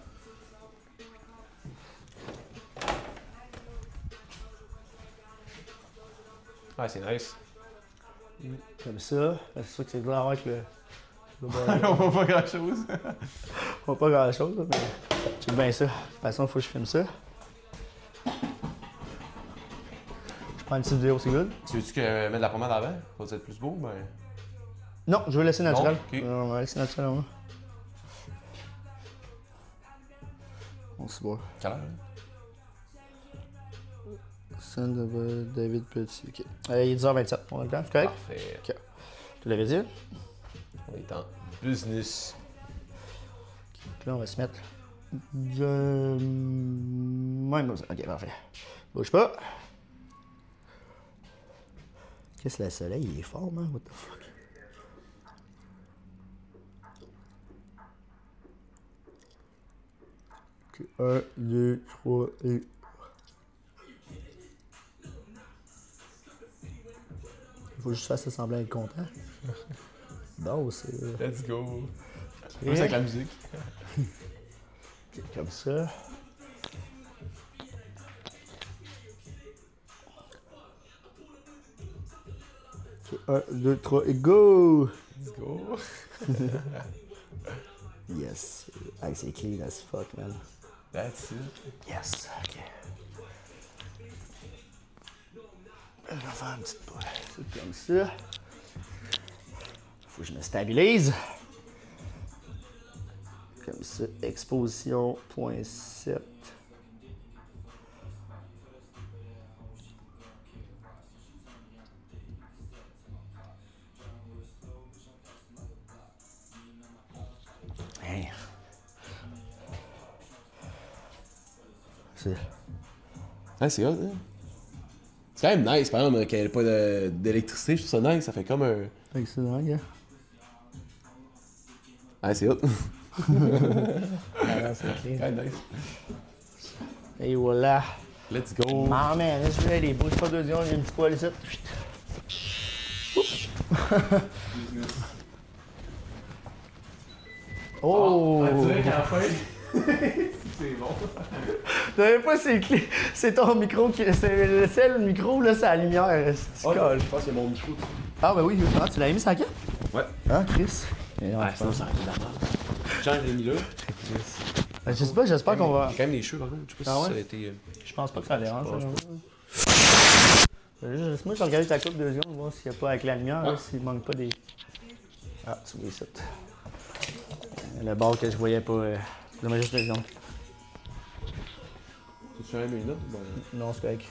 Ouais, c'est nice. Comme ça. C'est sûr que c'est clair avec le. On voit pas grand chose. On voit pas grand chose, là, mais. Check bien ça. De toute façon, il faut que je filme ça. Je prends une petite vidéo, c'est good. Tu veux-tu que mettre de la pommade avant? Pour être plus beau? Ben. Non, je veux laisser naturel. Non? Ok. On va laisser naturel, hein. On se voit. Quelle heure? Scène de David Petit. Ok. Il est 10h27. On a le temps, c'est correct? Parfait. Ok. Tu l'avais dit? On est en business. Donc là, on va se mettre. Même comme ça. Ok, parfait. Bouge pas. Qu'est-ce que le soleil, il est fort, man? What the fuck? Ok, 1, 2, 3 et. Il faut juste faire ça semblant être content. Non, c'est. Let's go. Ok. Juste avec la musique. Ok, comme ça. Ok, 1, 2, 3 et go! Let's go. Yes. Ah, c'est clean as fuck, man. That's it. Yes. Ok. Je vais faire une petite boule. C'est comme ça. Faut que je me stabilise. Comme ça. Exposition, point 7. Hey. C'est... Ah, c'est hot, hein? C'est quand même nice, par exemple, qu'il n'y ait pas d'électricité, je trouve ça nice, ça fait comme un. Avec ça, hein, gars? Ah, c'est hot. Ah, non, c'est clean. Quand même nice. Et voilà. Let's go. Ah, man, laisse je vais aller. Bouge pas 2 secondes, il y a une petite poêle ici. Oh! qu'à la fin, c'est bon. Je savais pas c'est ton micro qui. C'est le micro, là, c'est la lumière. C'est Oh, colle. je pense que c'est mon micro. Ah, ben oui, ah, tu l'as mis sur la carte? Ouais. Ah, Chris. Et Ouais, sinon ça arrive de la merde. Jean, je l'ai mis là. Je sais pas, j'espère qu'on va. Il y a quand même des cheveux, par contre. Je sais pas Ah si ouais? ça a été. Je pense pas que ça dérange. Je pense Moi, je vais regarder ta coupe 2 secondes, voir s'il n'y a pas avec la lumière, Ah. là, s'il manque pas des. Ah, tu vois ça. Le bord que je voyais pas. Donne-moi juste 2 secondes. Tu fais même une note? Non, c'est correct.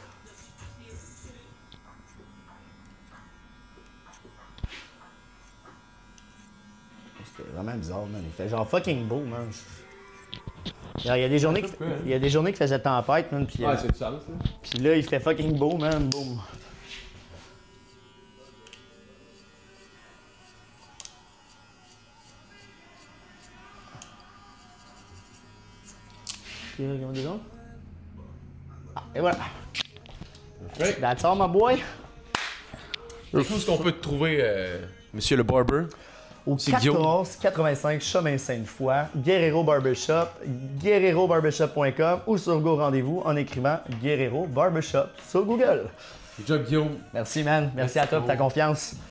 C'était vraiment bizarre, man. Il fait genre fucking beau, man. Il y a des journées, il y a des journées qui faisaient tempête, man. Puis, Ouais, c'est du sens, ça. puis là, il fait fucking beau, man. Boum. Ok, comment déjà? Ah, et voilà. Right. That's all, my boy. C'est tout ce qu'on peut te trouver Monsieur le Barber. Au C'est Guillaume. 1485 Chemin Sainte-Foy, Guerrero Barbershop, guerrerobarbershop.com ou sur Go Rendez-vous en écrivant Guerrero Barbershop sur Google. Good job, Guillaume. Merci, man. Merci à toi pour ta confiance.